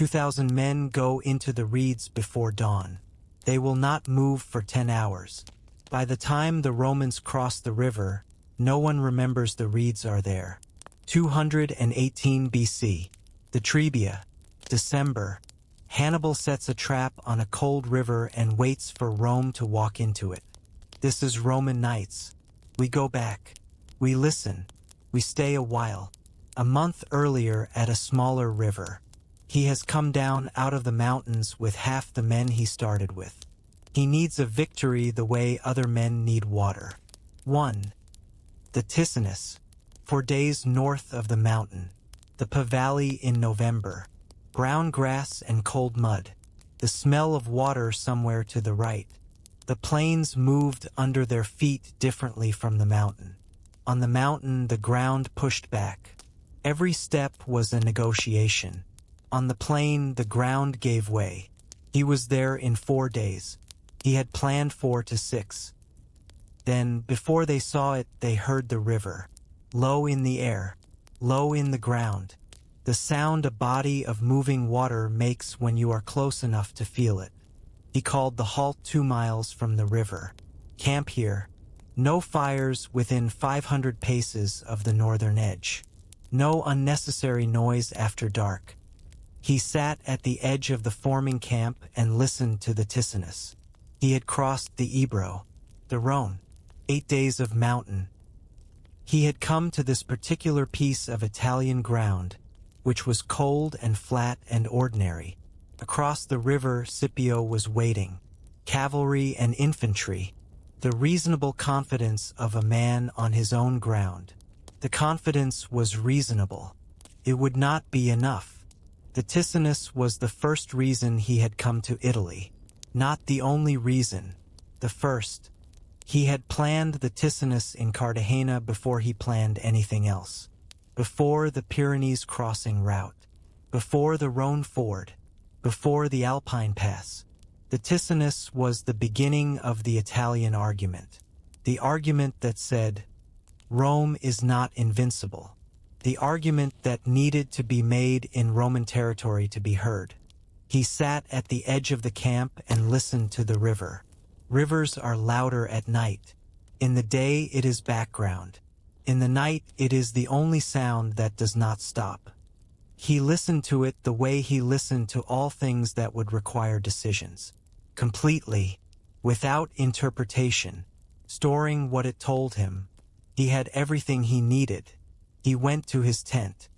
2,000 men go into the reeds before dawn. They will not move for 10 hours. By the time the Romans cross the river, no one remembers the reeds are there. 218 BC. The Trebia. December. Hannibal sets a trap on a cold river and waits for Rome to walk into it. This is Roman nights. We go back. We listen. We stay a while. A month earlier at a smaller river. He has come down out of the mountains with half the men he started with. He needs a victory the way other men need water. 1. The Ticinus. 4 days north of the mountain. The Pa Valley in November. Brown grass and cold mud. The smell of water somewhere to the right. The plains moved under their feet differently from the mountain. On the mountain, the ground pushed back. Every step was a negotiation. On the plain, the ground gave way. He was there in 4 days. He had planned 4 to 6. Then, before they saw it, they heard the river. Low in the air. Low in the ground. The sound a body of moving water makes when you are close enough to feel it. He called the halt 2 miles from the river. Camp here. No fires within 500 paces of the northern edge. No unnecessary noise after dark. He sat at the edge of the forming camp and listened to the Ticinus. He had crossed the Ebro, the Rhone, 8 days of mountain. He had come to this particular piece of Italian ground, which was cold and flat and ordinary. Across the river, Scipio was waiting. Cavalry and infantry. The reasonable confidence of a man on his own ground. The confidence was reasonable. It would not be enough. The Ticinus was the first reason he had come to Italy. Not the only reason. The first. He had planned the Ticinus in Cartagena before he planned anything else. Before the Pyrenees crossing route. Before the Rhone ford. Before the Alpine pass. The Ticinus was the beginning of the Italian argument. The argument that said, Rome is not invincible. The argument that needed to be made in Roman territory to be heard. He sat at the edge of the camp and listened to the river. Rivers are louder at night. In the day it is background. In the night it is the only sound that does not stop. He listened to it the way he listened to all things that would require decisions. Completely, without interpretation, storing what it told him. He had everything he needed. He went to his tent.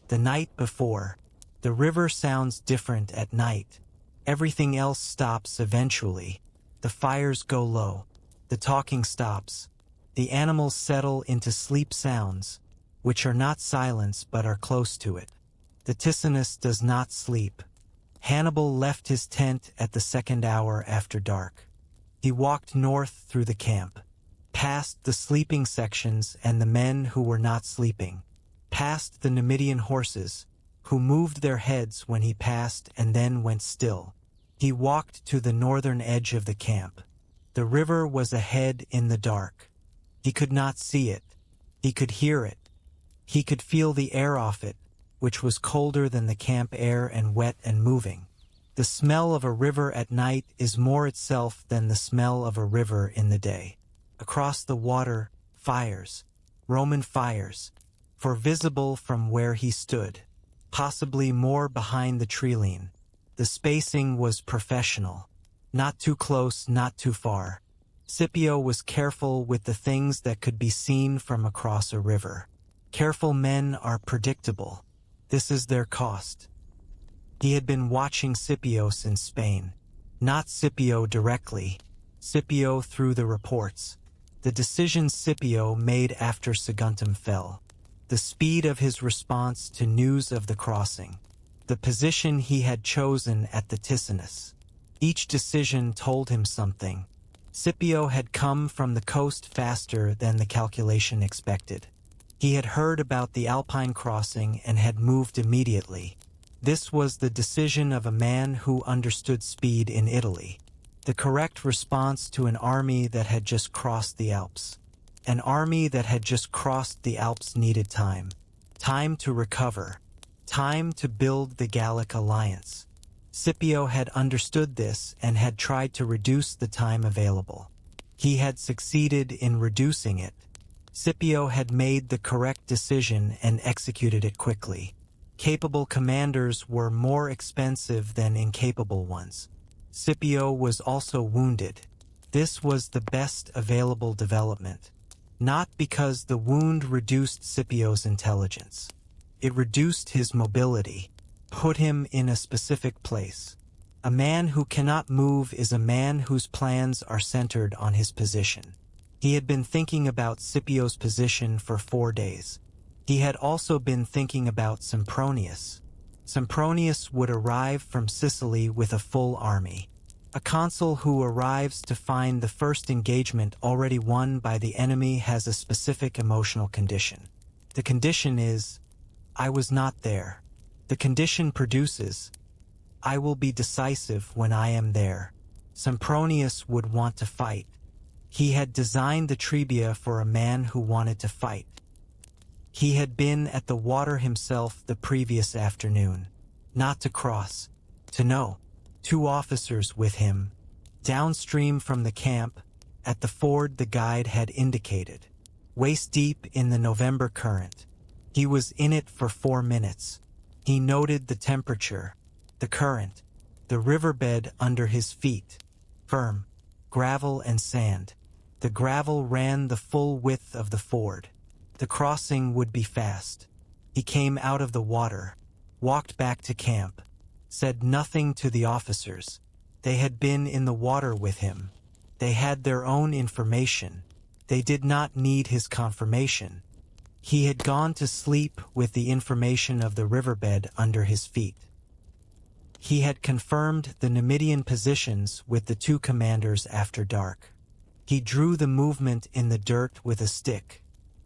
The night before, the river sounds different at night. Everything else stops eventually. The fires go low. The talking stops. The animals settle into sleep sounds, which are not silence but are close to it. The Ticinus does not sleep. Hannibal left his tent at the 2nd hour after dark. He walked north through the camp. Past the sleeping sections and the men who were not sleeping, past the Numidian horses, who moved their heads when he passed and then went still. He walked to the northern edge of the camp. The river was ahead in the dark. He could not see it. He could hear it. He could feel the air off it, which was colder than the camp air and wet and moving. The smell of a river at night is more itself than the smell of a river in the day. Across the water, fires, Roman fires, for visible from where he stood, possibly more behind the treeline. The spacing was professional. Not too close, not too far. Scipio was careful with the things that could be seen from across a river. Careful men are predictable. This is their cost. He had been watching Scipios in Spain. Not Scipio directly. Scipio through the reports. The decision Scipio made after Saguntum fell. The speed of his response to news of the crossing. The position he had chosen at the Ticinus. Each decision told him something. Scipio had come from the coast faster than the calculation expected. He had heard about the Alpine crossing and had moved immediately. This was the decision of a man who understood speed in Italy. The correct response to an army that had just crossed the Alps. An army that had just crossed the Alps needed time. Time to recover. Time to build the Gallic alliance. Scipio had understood this and had tried to reduce the time available. He had succeeded in reducing it. Scipio had made the correct decision and executed it quickly. Capable commanders were more expensive than incapable ones. Scipio was also wounded. This was the best available development. Not because the wound reduced Scipio's intelligence. It reduced his mobility, put him in a specific place. A man who cannot move is a man whose plans are centered on his position. He had been thinking about Scipio's position for 4 days. He had also been thinking about Sempronius. Sempronius would arrive from Sicily with a full army. A consul who arrives to find the first engagement already won by the enemy has a specific emotional condition. The condition is, I was not there. The condition produces, I will be decisive when I am there. Sempronius would want to fight. He had designed the Trebia for a man who wanted to fight. He had been at the water himself the previous afternoon. Not to cross, to know. 2 officers with him. Downstream from the camp, at the ford the guide had indicated. Waist deep in the November current. He was in it for 4 minutes. He noted the temperature, the current, the riverbed under his feet. Firm, gravel and sand. The gravel ran the full width of the ford. The crossing would be fast. He came out of the water, walked back to camp, said nothing to the officers. They had been in the water with him. They had their own information. They did not need his confirmation. He had gone to sleep with the information of the riverbed under his feet. He had confirmed the Numidian positions with the 2 commanders after dark. He drew the movement in the dirt with a stick.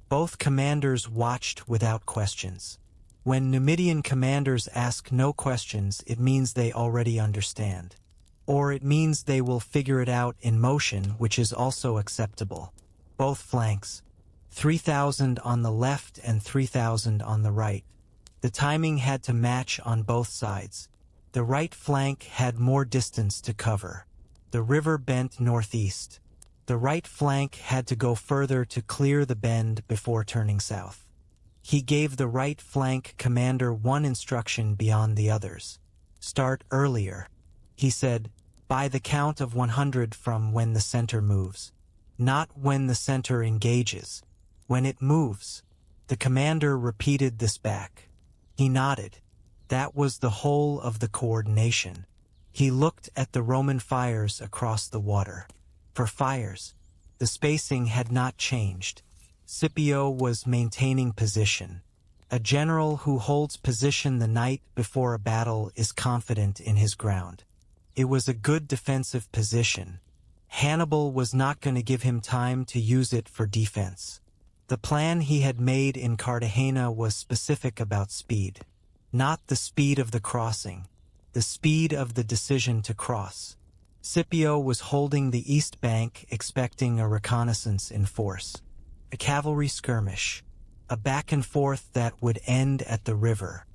Both commanders watched without questions. When Numidian commanders ask no questions, it means they already understand. Or it means they will figure it out in motion, which is also acceptable. Both flanks. 3,000 on the left and 3,000 on the right. The timing had to match on both sides. The right flank had more distance to cover. The river bent northeast. The right flank had to go further to clear the bend before turning south. He gave the right flank commander one instruction beyond the others. Start earlier. He said, by the count of 100 from when the center moves. Not when the center engages. When it moves. The commander repeated this back. He nodded. That was the whole of the coordination. He looked at the Roman fires across the water. For fires, the spacing had not changed. Scipio was maintaining position. A general who holds position the night before a battle is confident in his ground. It was a good defensive position. Hannibal was not going to give him time to use it for defense. The plan he had made in Cartagena was specific about speed. Not the speed of the crossing, the speed of the decision to cross. Scipio was holding the east bank, expecting a reconnaissance in force. A cavalry skirmish. A back and forth that would end at the river.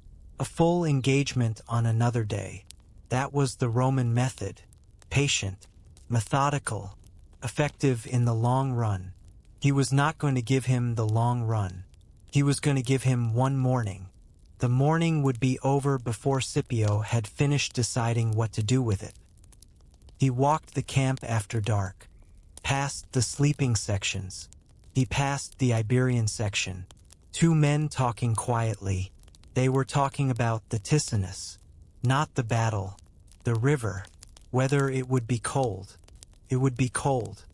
A full engagement on another day. That was the Roman method. Patient, methodical, effective in the long run. He was not going to give him the long run. He was going to give him one morning. The morning would be over before Scipio had finished deciding what to do with it. He walked the camp after dark, past the sleeping sections. He passed the Iberian section. 2 men talking quietly. They were talking about the Ticinus, not the battle, the river, whether it would be cold. It would be cold.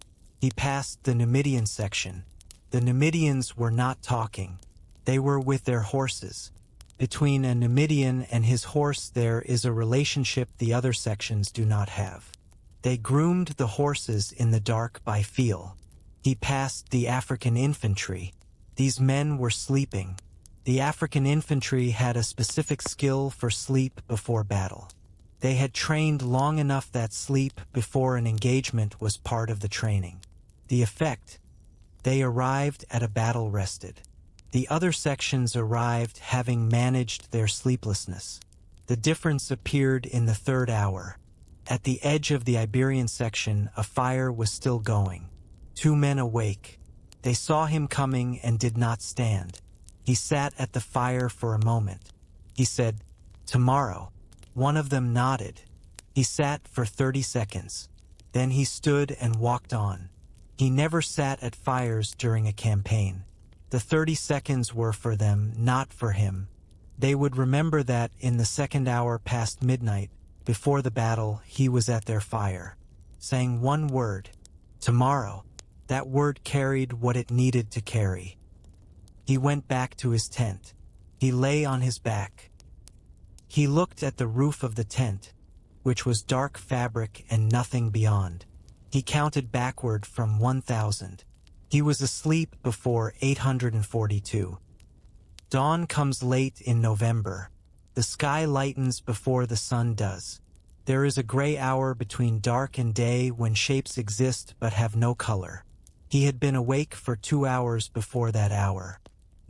He passed the Numidian section. The Numidians were not talking. They were with their horses. Between a Numidian and his horse there is a relationship the other sections do not have. They groomed the horses in the dark by feel. He passed the African infantry. These men were sleeping. The African infantry had a specific skill for sleep before battle. They had trained long enough that sleep before an engagement was part of the training. The effect: they arrived at a battle rested. The other sections arrived having managed their sleeplessness. The difference appeared in the third hour. At the edge of the Iberian section, a fire was still going. 2 men awake. They saw him coming and did not stand. He sat at the fire for a moment. He said, "Tomorrow." One of them nodded. He sat for 30 seconds. Then he stood and walked on. He never sat at fires during a campaign. The 30 seconds were for them, not for him. They would remember that in the second hour past midnight, before the battle, he was at their fire, saying one word, "Tomorrow." That word carried what it needed to carry. He went back to his tent. He lay on his back. He looked at the roof of the tent, which was dark fabric and nothing beyond. He counted backward from 1,000. He was asleep before 842. Dawn comes late in November. The sky lightens before the sun does. There is a gray hour between dark and day when shapes exist but have no color. He had been awake for 2 hours before that hour,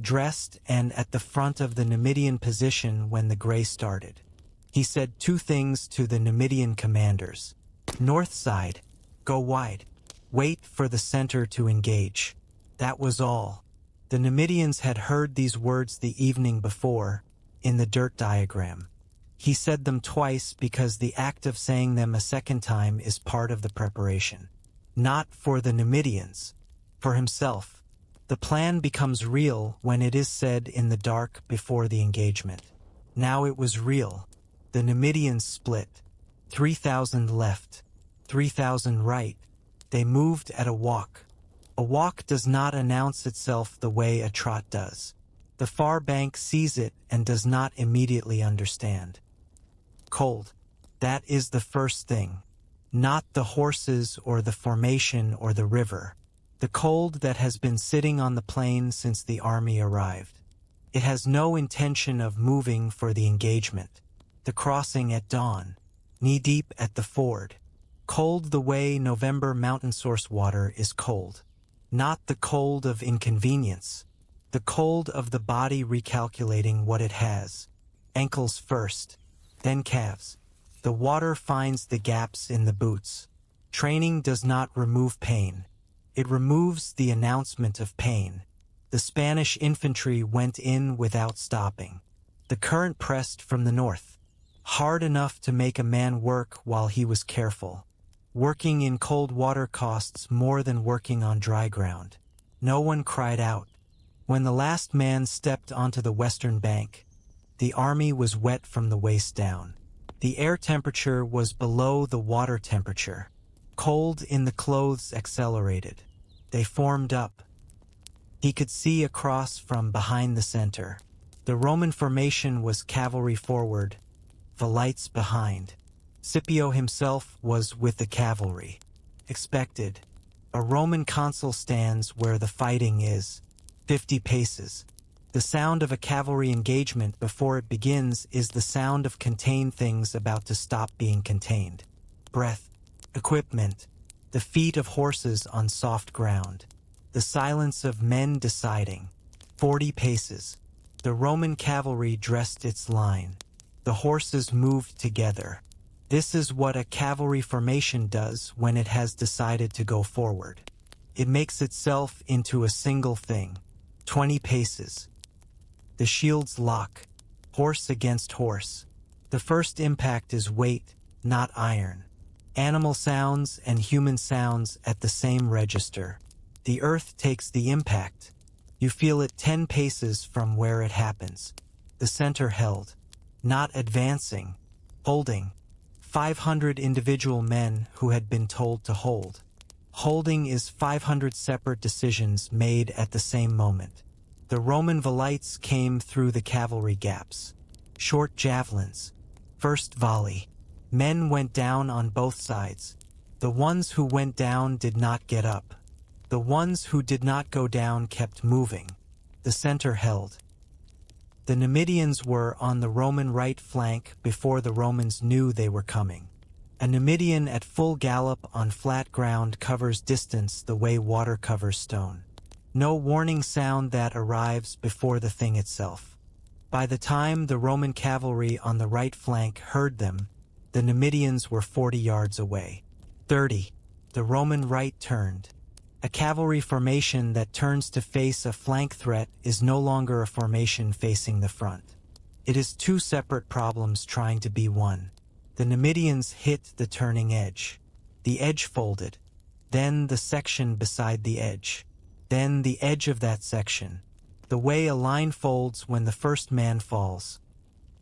dressed and at the front of the Numidian position when the gray started. He said 2 things to the Numidian commanders. North side, go wide. Wait for the center to engage. That was all. The Numidians had heard these words the evening before, in the dirt diagram. He said them twice because the act of saying them a second time is part of the preparation. Not for the Numidians, for himself. The plan becomes real when it is said in the dark before the engagement. Now it was real. The Numidians split. 3,000 left, 3,000 right. They moved at a walk. A walk does not announce itself the way a trot does. The far bank sees it and does not immediately understand. Cold. That is the first thing. Not the horses or the formation or the river. The cold that has been sitting on the plain since the army arrived. It has no intention of moving for the engagement. The crossing at dawn. Knee-deep at the ford. Cold the way November mountain source water is cold. Not the cold of inconvenience. The cold of the body recalculating what it has. Ankles first, then calves. The water finds the gaps in the boots. Training does not remove pain. It removes the announcement of pain. The Spanish infantry went in without stopping. The current pressed from the north. Hard enough to make a man work while he was careful. Working in cold water costs more than working on dry ground. No one cried out. When the last man stepped onto the western bank, the army was wet from the waist down. The air temperature was below the water temperature. Cold in the clothes accelerated. They formed up. He could see across from behind the center. The Roman formation was cavalry forward, Velites behind. Scipio himself was with the cavalry. Expected. A Roman consul stands where the fighting is, 50 paces. The sound of a cavalry engagement before it begins is the sound of contained things about to stop being contained. Breath, equipment, the feet of horses on soft ground, the silence of men deciding. 40 paces. The Roman cavalry dressed its line. The horses moved together. This is what a cavalry formation does when it has decided to go forward. It makes itself into a single thing. 20 paces. The shields lock, horse against horse. The first impact is weight, not iron. Animal sounds and human sounds at the same register. The earth takes the impact. You feel it 10 paces from where it happens. The center held, not advancing, holding. 500 individual men who had been told to hold. Holding is 500 separate decisions made at the same moment. The Roman Velites came through the cavalry gaps. Short javelins. First volley. Men went down on both sides. The ones who went down did not get up. The ones who did not go down kept moving. The center held. The Numidians were on the Roman right flank before the Romans knew they were coming. A Numidian at full gallop on flat ground covers distance the way water covers stone. No warning sound that arrives before the thing itself. By the time the Roman cavalry on the right flank heard them, the Numidians were 40 yards away. 30. The Roman right turned. A cavalry formation that turns to face a flank threat is no longer a formation facing the front. It is two separate problems trying to be one. The Numidians hit the turning edge. The edge folded. Then the section beside the edge. Then the edge of that section. The way a line folds when the first man falls.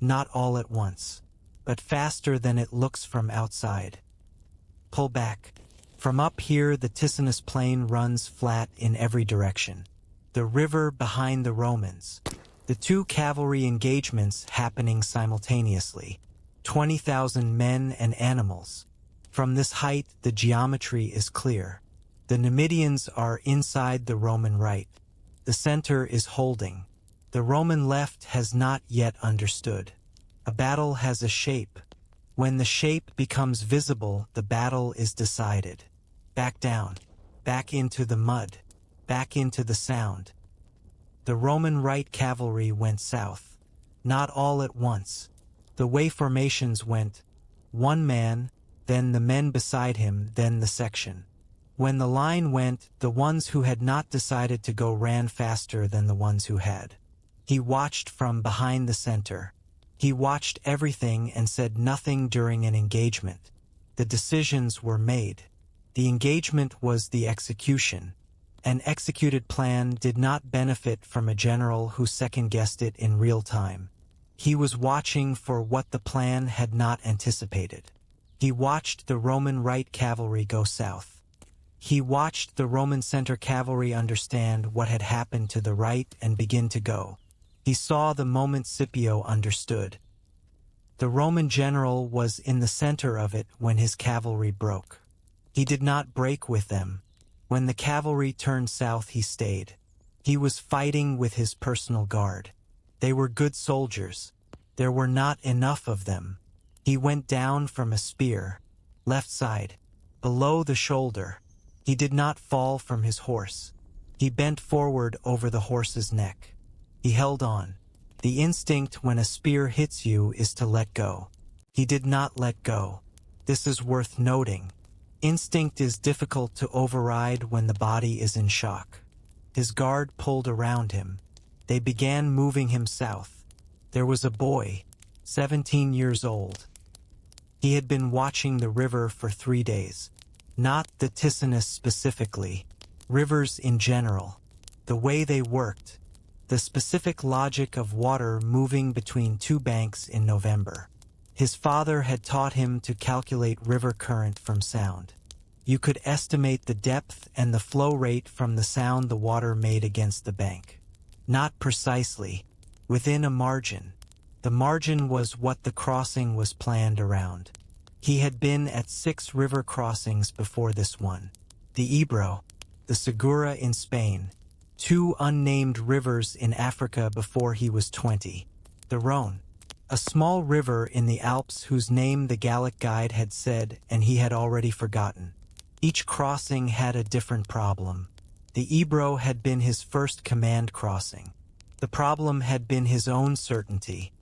Not all at once, but faster than it looks from outside. Pull back. From up here, the Ticinus plain runs flat in every direction. The river behind the Romans. The two cavalry engagements happening simultaneously. 20,000 men and animals. From this height, the geometry is clear. The Numidians are inside the Roman right. The center is holding. The Roman left has not yet understood. A battle has a shape. When the shape becomes visible, the battle is decided. Back down. Back into the mud. Back into the sound. The Roman right cavalry went south. Not all at once. The way formations went, one man, then the men beside him, then the section. When the line went, the ones who had not decided to go ran faster than the ones who had. He watched from behind the center. He watched everything and said nothing during an engagement. The decisions were made. The engagement was the execution. An executed plan did not benefit from a general who second-guessed it in real time. He was watching for what the plan had not anticipated. He watched the Roman right cavalry go south. He watched the Roman center cavalry understand what had happened to the right and begin to go. He saw the moment Scipio understood. The Roman general was in the center of it when his cavalry broke. He did not break with them. When the cavalry turned south, he stayed. He was fighting with his personal guard. They were good soldiers. There were not enough of them. He went down from a spear, left side, below the shoulder. He did not fall from his horse. He bent forward over the horse's neck. He held on. The instinct when a spear hits you is to let go. He did not let go. This is worth noting. Instinct is difficult to override when the body is in shock. His guard pulled around him. They began moving him south. There was a boy, 17 years old. He had been watching the river for 3 days. Not the Ticinus specifically, rivers in general. The way they worked. The specific logic of water moving between two banks in November. His father had taught him to calculate river current from sound. You could estimate the depth and the flow rate from the sound the water made against the bank. Not precisely, within a margin. The margin was what the crossing was planned around. He had been at 6 river crossings before this one. The Ebro, the Segura in Spain, 2 unnamed rivers in Africa before he was 20. The Rhone, a small river in the Alps whose name the Gallic guide had said and he had already forgotten. Each crossing had a different problem. The Ebro had been his first command crossing. The problem had been his own certainty.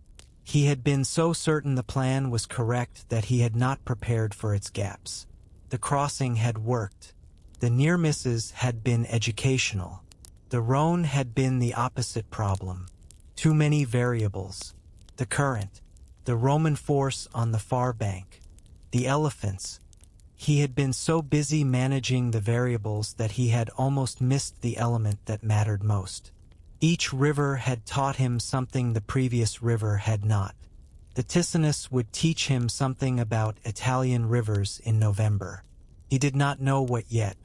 He had been so certain the plan was correct that he had not prepared for its gaps. The crossing had worked. The near misses had been educational. The Rhone had been the opposite problem. Too many variables. The current. The Roman force on the far bank. The elephants. He had been so busy managing the variables that he had almost missed the element that mattered most. Each river had taught him something the previous river had not. The Ticinus would teach him something about Italian rivers in November. He did not know what yet.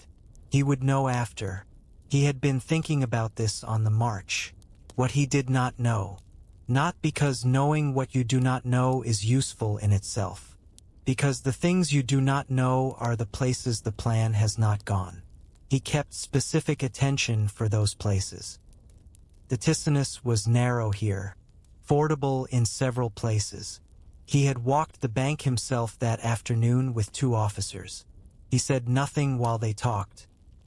He would know after. He had been thinking about this on the march. What he did not know. Not because knowing what you do not know is useful in itself. Because the things you do not know are the places the plan has not gone. He kept specific attention for those places. The Ticinus was narrow here, fordable in several places. He had walked the bank himself that afternoon with 2 officers. He said nothing while they talked.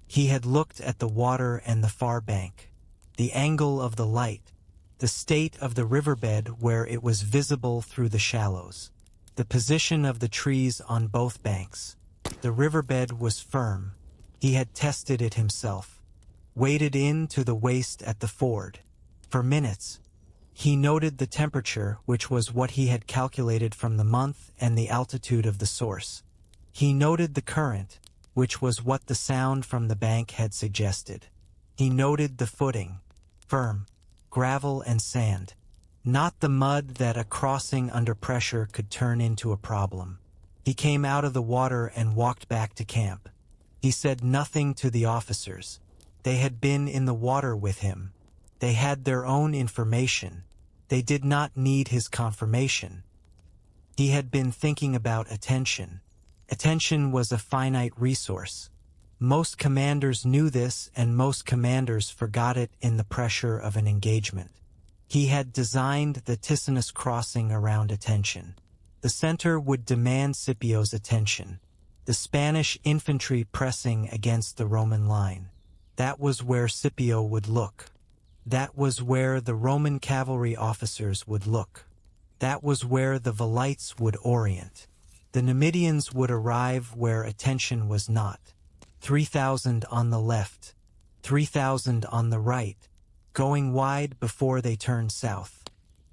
He had looked at the water and the far bank, the angle of the light, the state of the riverbed where it was visible through the shallows, the position of the trees on both banks. The riverbed was firm. He had tested it himself, waded in to the waist at the ford. For minutes, he noted the temperature, which was what he had calculated from the month and the altitude of the source. He noted the current, which was what the sound from the bank had suggested. He noted the footing, firm, gravel and sand, not the mud that a crossing under pressure could turn into a problem. He came out of the water and walked back to camp. He said nothing to the officers. They had been in the water with him. They had their own information. They did not need his confirmation. He had been thinking about attention. Attention was a finite resource. Most commanders knew this, and most commanders forgot it in the pressure of an engagement. He had designed the Ticinus crossing around attention. The center would demand Scipio's attention. The Spanish infantry pressing against the Roman line. That was where Scipio would look. That was where the Roman cavalry officers would look. That was where the Velites would orient. The Numidians would arrive where attention was not. 3,000 on the left, 3,000 on the right, going wide before they turned south.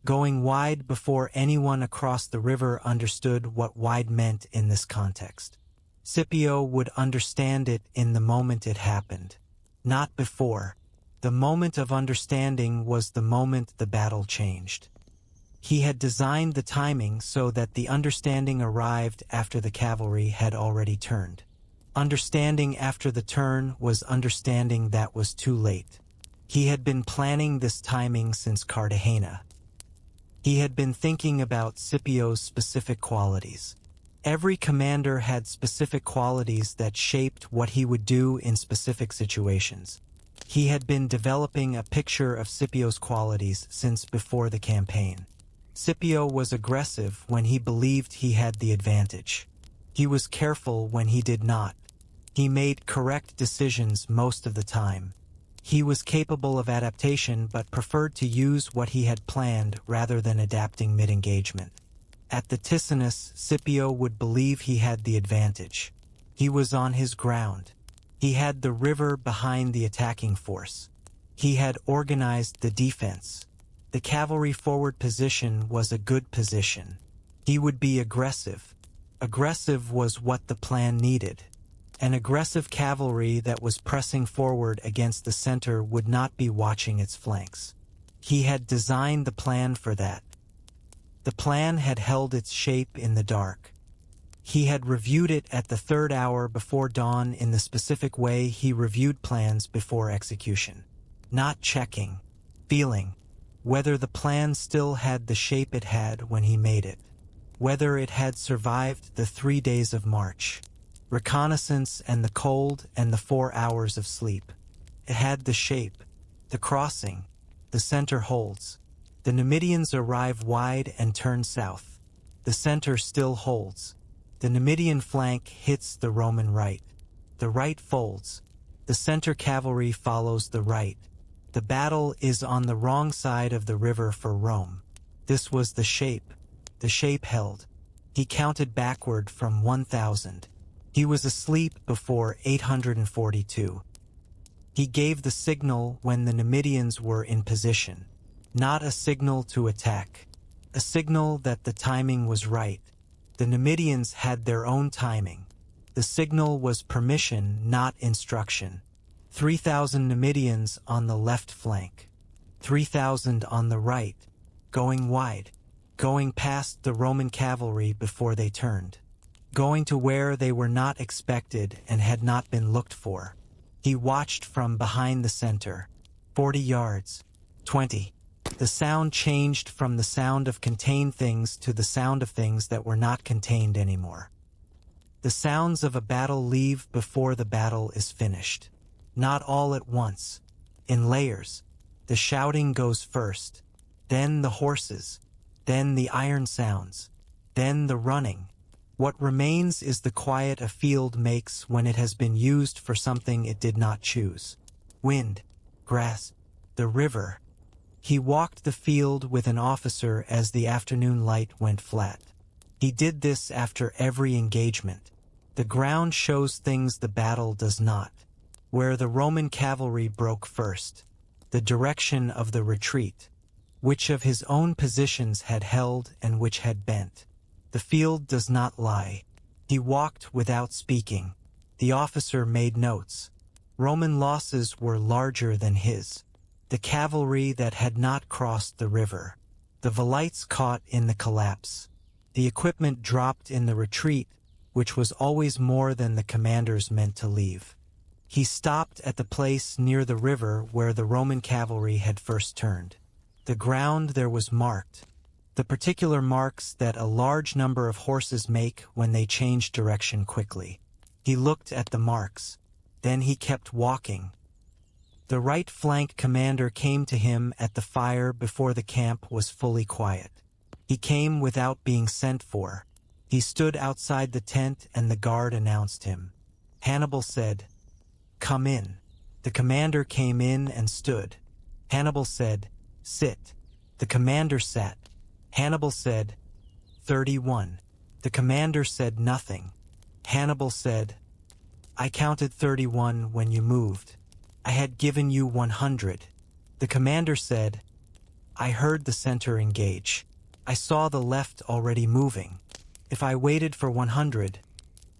Going wide before anyone across the river understood what wide meant in this context. Scipio would understand it in the moment it happened, not before. The moment of understanding was the moment the battle changed. He had designed the timing so that the understanding arrived after the cavalry had already turned. Understanding after the turn was understanding that was too late. He had been planning this timing since Cartagena. He had been thinking about Scipio's specific qualities. Every commander had specific qualities that shaped what he would do in specific situations. He had been developing a picture of Scipio's qualities since before the campaign. Scipio was aggressive when he believed he had the advantage. He was careful when he did not. He made correct decisions most of the time. He was capable of adaptation but preferred to use what he had planned rather than adapting mid-engagement. At the Ticinus, Scipio would believe he had the advantage. He was on his ground. He had the river behind the attacking force. He had organized the defense. The cavalry forward position was a good position. He would be aggressive. Aggressive was what the plan needed. An aggressive cavalry that was pressing forward against the center would not be watching its flanks. He had designed the plan for that. The plan had held its shape in the dark. He had reviewed it at the third hour before dawn in the specific way he reviewed plans before execution. Not checking, feeling, whether the plan still had the shape it had when he made it. Whether it had survived the 3 days of march, reconnaissance and the cold and the 4 hours of sleep. It had the shape, the crossing, the center holds. The Numidians arrive wide and turn south. The center still holds. The Numidian flank hits the Roman right. The right folds. The center cavalry follows the right. The battle is on the wrong side of the river for Rome. This was the shape. The shape held. He counted backward from 1,000. He was asleep before 842. He gave the signal when the Numidians were in position. Not a signal to attack. A signal that the timing was right. The Numidians had their own timing. The signal was permission, not instruction. 3,000 Numidians on the left flank. 3,000 on the right, going wide, going past the Roman cavalry before they turned, going to where they were not expected and had not been looked for. He watched from behind the center. 40 yards. 20. The sound changed from the sound of contained things to the sound of things that were not contained anymore. The sounds of a battle leave before the battle is finished. Not all at once. In layers. The shouting goes first. Then the horses. Then the iron sounds. Then the running. What remains is the quiet a field makes when it has been used for something it did not choose. Wind, grass, the river. He walked the field with an officer as the afternoon light went flat. He did this after every engagement. The ground shows things the battle does not. Where the Roman cavalry broke first, the direction of the retreat, which of his own positions had held and which had bent. The field does not lie. He walked without speaking. The officer made notes. Roman losses were larger than his. The cavalry that had not crossed the river. The velites caught in the collapse. The equipment dropped in the retreat, which was always more than the commanders meant to leave. He stopped at the place near the river where the Roman cavalry had first turned. The ground there was marked, the particular marks that a large number of horses make when they change direction quickly. He looked at the marks. Then he kept walking. The right flank commander came to him at the fire before the camp was fully quiet. He came without being sent for. He stood outside the tent and the guard announced him. Hannibal said, "Come in." The commander came in and stood. Hannibal said, "Sit." The commander sat. Hannibal said, 31. The commander said nothing. Hannibal said, "I counted 31 when you moved. I had given you 100. The commander said, "I heard the center engage. I saw the left already moving. If I waited for 100,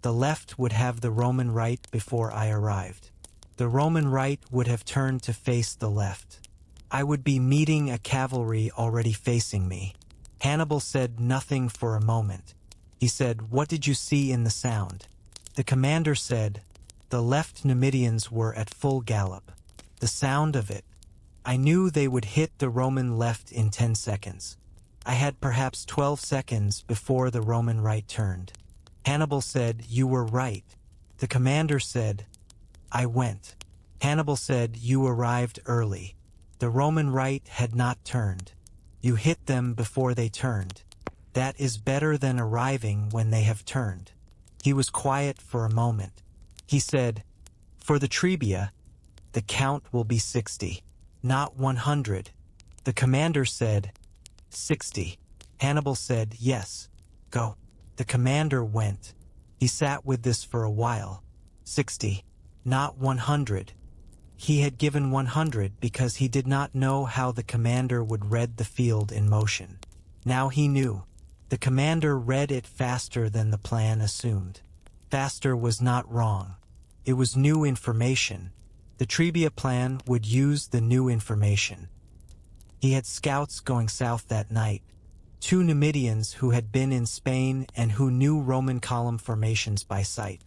the left would have the Roman right before I arrived. The Roman right would have turned to face the left. I would be meeting a cavalry already facing me." Hannibal said nothing for a moment. He said, "What did you see in the sound?" The commander said, "The left Numidians were at full gallop. The sound of it. I knew they would hit the Roman left in 10 seconds. I had perhaps 12 seconds before the Roman right turned." Hannibal said, "You were right." The commander said, "I went." Hannibal said, "You arrived early. The Roman right had not turned. You hit them before they turned. That is better than arriving when they have turned." He was quiet for a moment. He said, "For the Trebia, the count will be 60, not 100. The commander said, 60. Hannibal said, "Yes, go." The commander went. He sat with this for a while. 60, not 100. He had given 100 because he did not know how the commander would read the field in motion. Now he knew. The commander read it faster than the plan assumed. Faster was not wrong. It was new information. The Trebia plan would use the new information. He had scouts going south that night. 2 Numidians who had been in Spain and who knew Roman column formations by sight.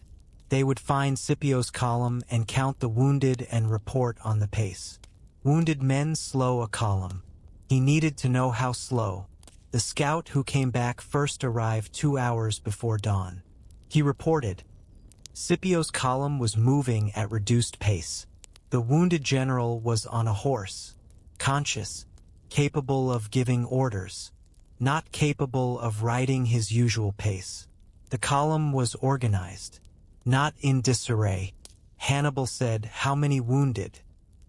They would find Scipio's column and count the wounded and report on the pace. Wounded men slow a column. He needed to know how slow. The scout who came back first arrived 2 hours before dawn. He reported, Scipio's column was moving at reduced pace. The wounded general was on a horse, conscious, capable of giving orders, not capable of riding his usual pace. The column was organized, not in disarray. Hannibal said, "How many wounded?"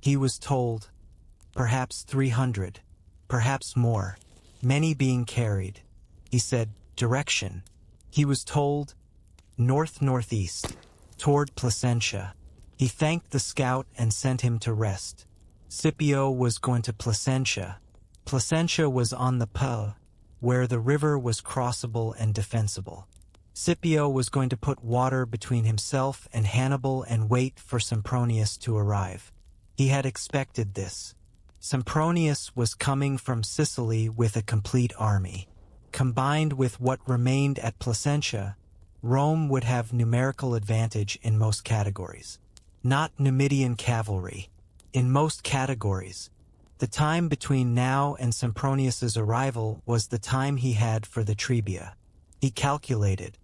He was told, "Perhaps 300, perhaps more, many being carried." He said, "Direction." He was told, "North-northeast, toward Placentia." He thanked the scout and sent him to rest. Scipio was going to Placentia. Placentia was on the Po, where the river was crossable and defensible. Scipio was going to put water between himself and Hannibal and wait for Sempronius to arrive. He had expected this. Sempronius was coming from Sicily with a complete army. Combined with what remained at Placentia, Rome would have numerical advantage in most categories. Not Numidian cavalry. In most categories, the time between now and Sempronius's arrival was the time he had for the Trebia. He calculated.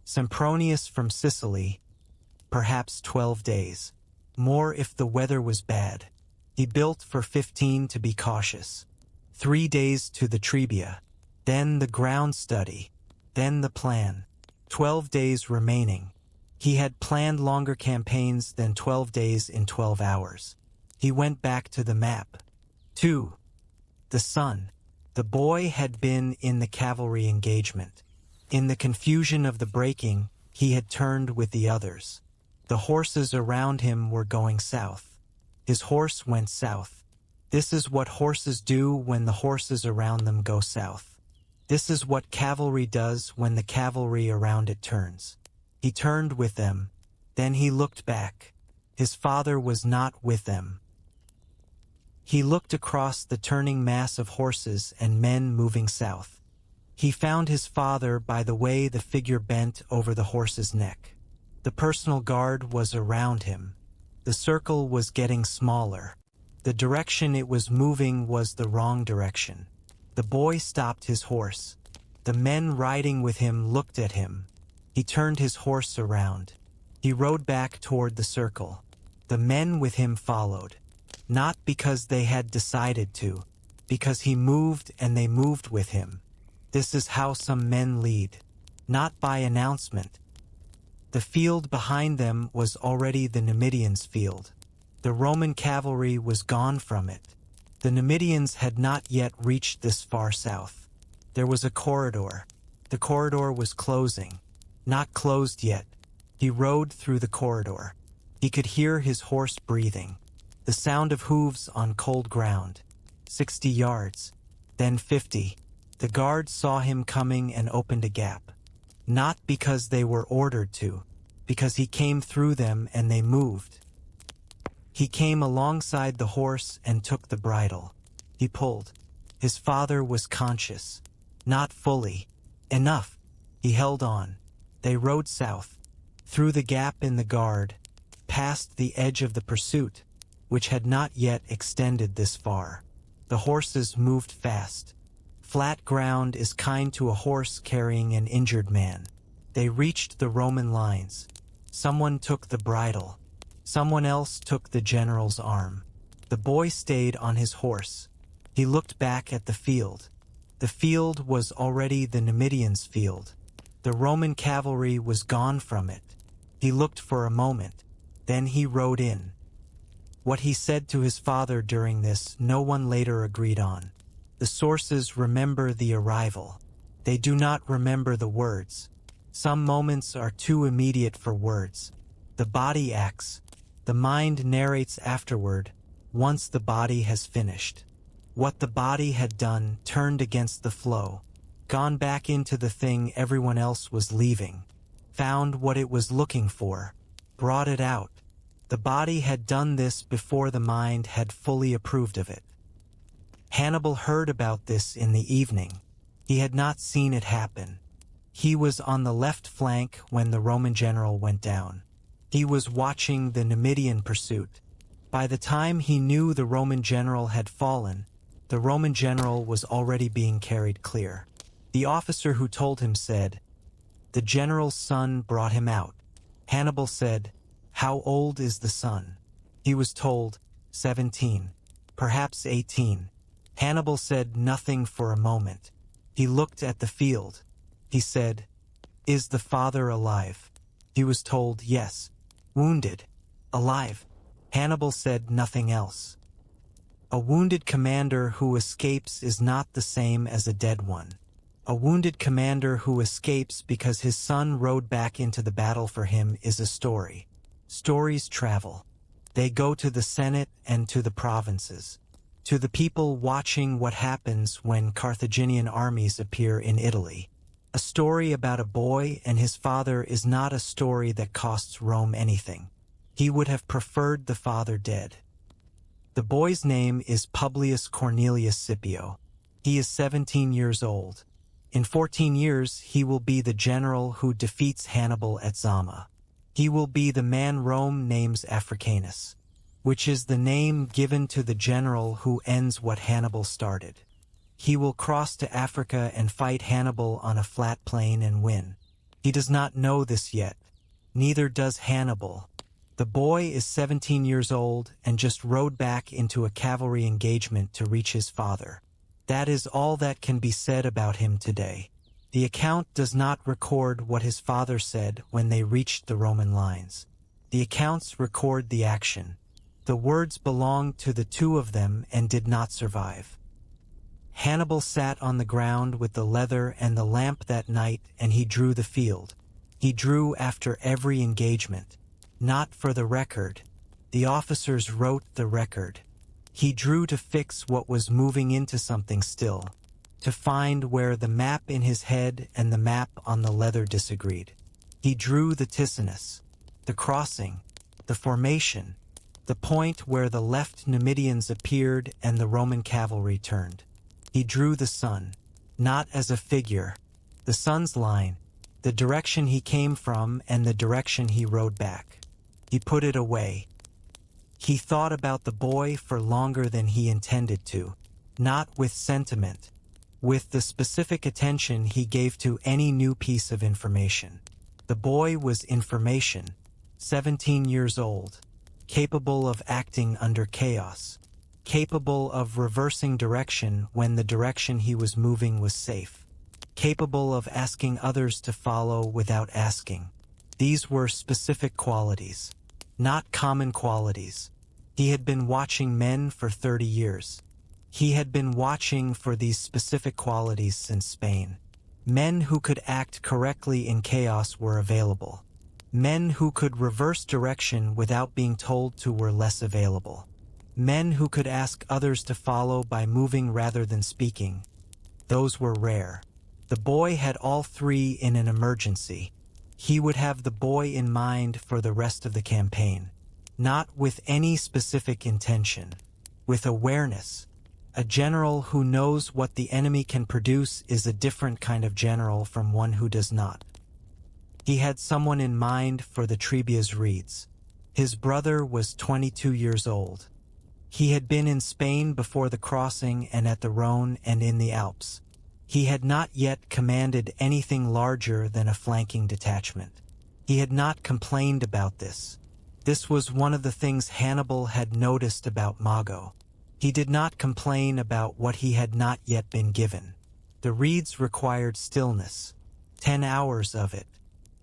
Sempronius from Sicily, perhaps 12 days. More if the weather was bad. He built for 15 to be cautious. 3 days to the Trebia. Then the ground study. Then the plan. 12 days remaining. He had planned longer campaigns than 12 days in 12 hours. He went back to the map. 2. The sun. The boy had been in the cavalry engagement. In the confusion of the breaking, he had turned with the others. The horses around him were going south. His horse went south. This is what horses do when the horses around them go south. This is what cavalry does when the cavalry around it turns. He turned with them. Then he looked back. His father was not with them. He looked across the turning mass of horses and men moving south. He found his father by the way the figure bent over the horse's neck. The personal guard was around him. The circle was getting smaller. The direction it was moving was the wrong direction. The boy stopped his horse. The men riding with him looked at him. He turned his horse around. He rode back toward the circle. The men with him followed. Not because they had decided to, because he moved and they moved with him. This is how some men lead, not by announcement. The field behind them was already the Numidians' field. The Roman cavalry was gone from it. The Numidians had not yet reached this far south. There was a corridor. The corridor was closing. Not closed yet. He rode through the corridor. He could hear his horse breathing. The sound of hooves on cold ground. 60 yards. Then 50. The guards saw him coming and opened a gap. Not because they were ordered to, because he came through them and they moved. He came alongside the horse and took the bridle. He pulled. His father was conscious. Not fully. Enough. He held on. They rode south. Through the gap in the guard. Past the edge of the pursuit, which had not yet extended this far. The horses moved fast. Flat ground is kind to a horse carrying an injured man. They reached the Roman lines. Someone took the bridle. Someone else took the general's arm. The boy stayed on his horse. He looked back at the field. The field was already the Numidians' field. The Roman cavalry was gone from it. He looked for a moment. Then he rode in. What he said to his father during this, no one later agreed on. The sources remember the arrival. They do not remember the words. Some moments are too immediate for words. The body acts. The mind narrates afterward, once the body has finished. What the body had done turned against the flow, gone back into the thing everyone else was leaving, found what it was looking for, brought it out. The body had done this before the mind had fully approved of it. Hannibal heard about this in the evening. He had not seen it happen. He was on the left flank when the Roman general went down. He was watching the Numidian pursuit. By the time he knew the Roman general had fallen, the Roman general was already being carried clear. The officer who told him said, "The general's son brought him out." Hannibal said, "How old is the son?" He was told, 17, perhaps 18. Hannibal said nothing for a moment. He looked at the field. He said, "Is the father alive?" He was told, "Yes." "Wounded?" "Alive." Hannibal said nothing else. A wounded commander who escapes is not the same as a dead one. A wounded commander who escapes because his son rode back into the battle for him is a story. Stories travel. They go to the Senate and to the provinces, to the people watching what happens when Carthaginian armies appear in Italy. A story about a boy and his father is not a story that costs Rome anything. He would have preferred the father dead. The boy's name is Publius Cornelius Scipio. He is 17 years old. In 14 years, he will be the general who defeats Hannibal at Zama. He will be the man Rome names Africanus, which is the name given to the general who ends what Hannibal started. He will cross to Africa and fight Hannibal on a flat plain and win. He does not know this yet. Neither does Hannibal. The boy is 17 years old and just rode back into a cavalry engagement to reach his father. That is all that can be said about him today. The account does not record what his father said when they reached the Roman lines. The accounts record the action. The words belonged to the two of them and did not survive. Hannibal sat on the ground with the leather and the lamp that night, and he drew the field. He drew after every engagement. Not for the record. The officers wrote the record. He drew to fix what was moving into something still, to find where the map in his head and the map on the leather disagreed. He drew the Ticinus, the crossing, the formation, the point where the left Numidians appeared and the Roman cavalry turned. He drew the sun, not as a figure, the sun's line, the direction he came from and the direction he rode back. He put it away. He thought about the boy for longer than he intended to, not with sentiment, with the specific attention he gave to any new piece of information. The boy was information, 17 years old, capable of acting under chaos, capable of reversing direction when the direction he was moving was safe, capable of asking others to follow without asking. These were specific qualities, not common qualities. He had been watching men for 30 years. He had been watching for these specific qualities since Spain. Men who could act correctly in chaos were available. Men who could reverse direction without being told to were less available. Men who could ask others to follow by moving rather than speaking. Those were rare. The boy had all three in an emergency. He would have the boy in mind for the rest of the campaign. Not with any specific intention. With awareness. A general who knows what the enemy can produce is a different kind of general from one who does not. He had someone in mind for the Trebia's reeds. His brother was 22 years old. He had been in Spain before the crossing and at the Rhone and in the Alps. He had not yet commanded anything larger than a flanking detachment. He had not complained about this. This was one of the things Hannibal had noticed about Mago. He did not complain about what he had not yet been given. The reeds required stillness, 10 hours of it,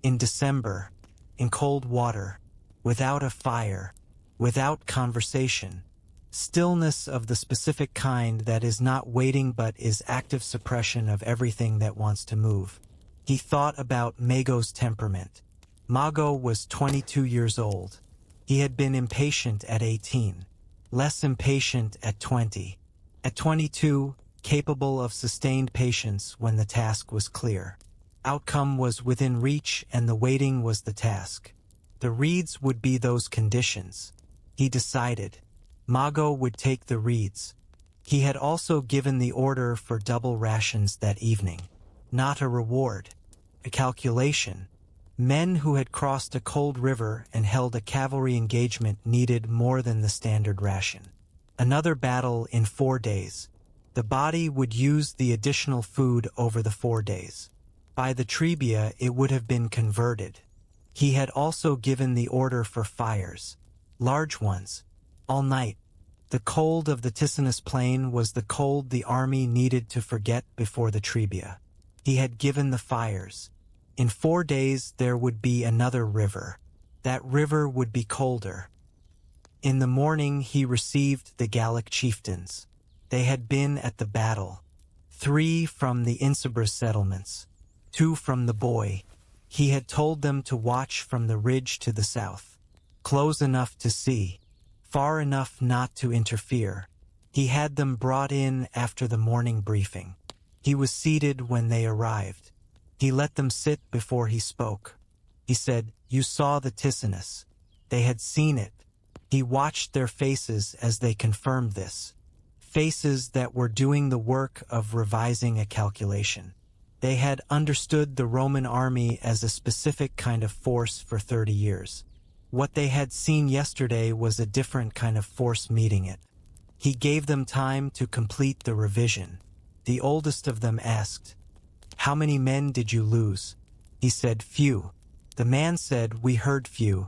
in December, in cold water, without a fire, without conversation. Stillness of the specific kind that is not waiting but is active suppression of everything that wants to move. He thought about Mago's temperament. Mago was 22 years old. He had been impatient at 18, less impatient at 20. At 22, capable of sustained patience when the task was clear. Outcome was within reach and the waiting was the task. The reeds would be those conditions. He decided. Mago would take the reeds. He had also given the order for double rations that evening. Not a reward. A calculation. Men who had crossed a cold river and held a cavalry engagement needed more than the standard ration. Another battle in 4 days. The body would use the additional food over the 4 days. By the Trebia it would have been converted. He had also given the order for fires. Large ones. All night. The cold of the Ticinus plain was the cold the army needed to forget before the Trebia. He had given the fires. In 4 days there would be another river. That river would be colder. In the morning he received the Gallic chieftains. They had been at the battle. 3 from the Insubris settlements. 2 from the boy. He had told them to watch from the ridge to the south. Close enough to see. Far enough not to interfere. He had them brought in after the morning briefing. He was seated when they arrived. He let them sit before he spoke. He said, "You saw the Ticinus." They had seen it. He watched their faces as they confirmed this. Faces that were doing the work of revising a calculation. They had understood the Roman army as a specific kind of force for 30 years. What they had seen yesterday was a different kind of force meeting it. He gave them time to complete the revision. The oldest of them asked, "How many men did you lose?" He said, "Few." The man said, "We heard few."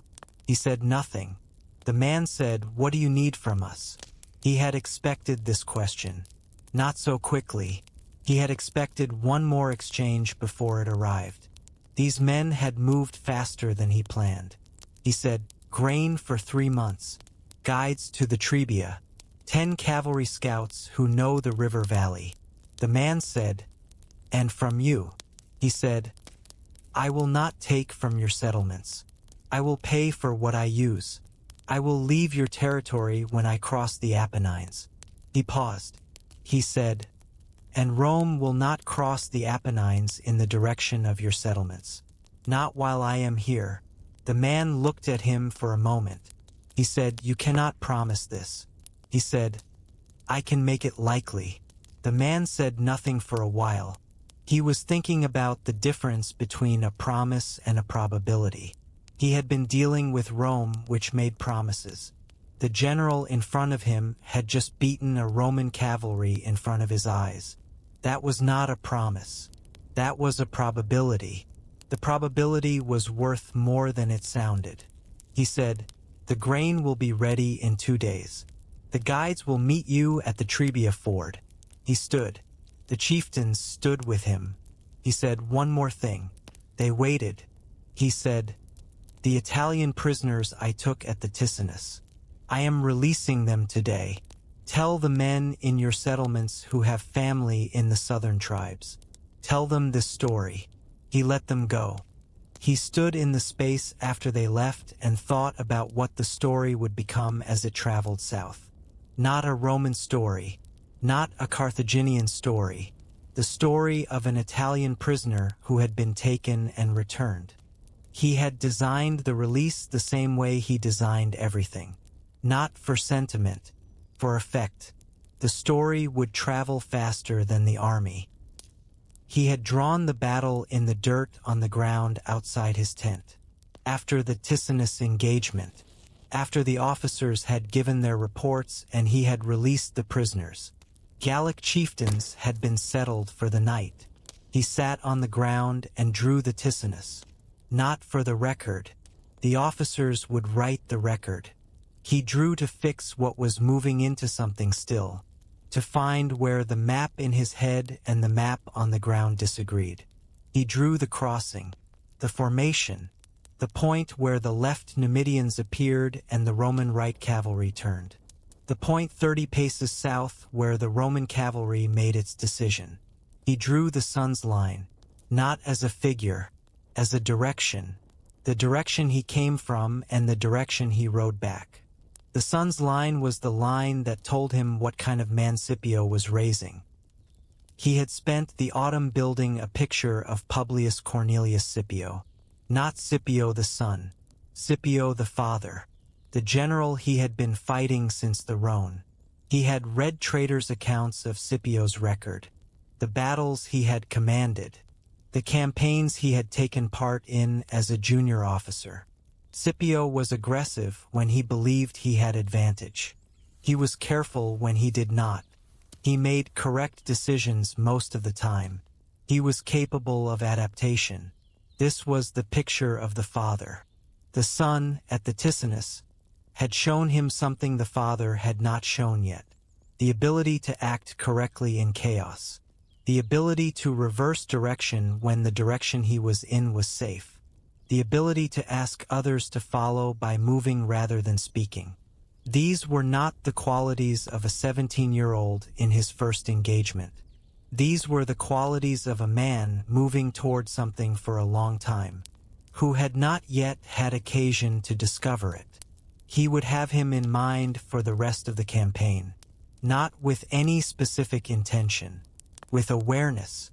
He said, "Nothing." The man said, "What do you need from us?" He had expected this question. Not so quickly. He had expected one more exchange before it arrived. These men had moved faster than he planned. He said, "Grain for 3 months. Guides to the Trebia. 10 cavalry scouts who know the river valley." The man said, "And from you?" He said, "I will not take from your settlements. I will pay for what I use. I will leave your territory when I cross the Apennines." He paused. He said, "And Rome will not cross the Apennines in the direction of your settlements. Not while I am here." The man looked at him for a moment. He said, "You cannot promise this." He said, "I can make it likely." The man said nothing for a while. He was thinking about the difference between a promise and a probability. He had been dealing with Rome, which made promises. The general in front of him had just beaten a Roman cavalry in front of his eyes. That was not a promise. That was a probability. The probability was worth more than it sounded. He said, "The grain will be ready in 2 days. The guides will meet you at the Trebia ford." He stood. The chieftains stood with him. He said, "One more thing." They waited. He said, "The Italian prisoners I took at the Ticinus. I am releasing them today. Tell the men in your settlements who have family in the southern tribes. Tell them this story." He let them go. He stood in the space after they left and thought about what the story would become as it traveled south. Not a Roman story, not a Carthaginian story, the story of an Italian prisoner who had been taken and returned. He had designed the release the same way he designed everything. Not for sentiment, for effect. The story would travel faster than the army. He had drawn the battle in the dirt on the ground outside his tent. After the Ticinus engagement, after the officers had given their reports and he had released the prisoners, Gallic chieftains had been settled for the night. He sat on the ground and drew the Ticinus. Not for the record. The officers would write the record. He drew to fix what was moving into something still, to find where the map in his head and the map on the ground disagreed. He drew the crossing, the formation, the point where the left Numidians appeared and the Roman right cavalry turned. The point 30 paces south where the Roman cavalry made its decision. He drew the sun's line, not as a figure, as a direction, the direction he came from and the direction he rode back. The sun's line was the line that told him what kind of man Scipio was raising. He had spent the autumn building a picture of Publius Cornelius Scipio. Not Scipio the son, Scipio the father, the general he had been fighting since the Rhone. He had read traders' accounts of Scipio's record, the battles he had commanded, the campaigns he had taken part in as a junior officer. Scipio was aggressive when he believed he had advantage. He was careful when he did not. He made correct decisions most of the time. He was capable of adaptation. This was the picture of the father. The son, at the Ticinus, had shown him something the father had not shown yet. The ability to act correctly in chaos. The ability to reverse direction when the direction he was in was safe. The ability to ask others to follow by moving rather than speaking. These were not the qualities of a 17-year-old in his first engagement. These were the qualities of a man moving toward something for a long time, who had not yet had occasion to discover it. He would have him in mind for the rest of the campaign, not with any specific intention, with awareness.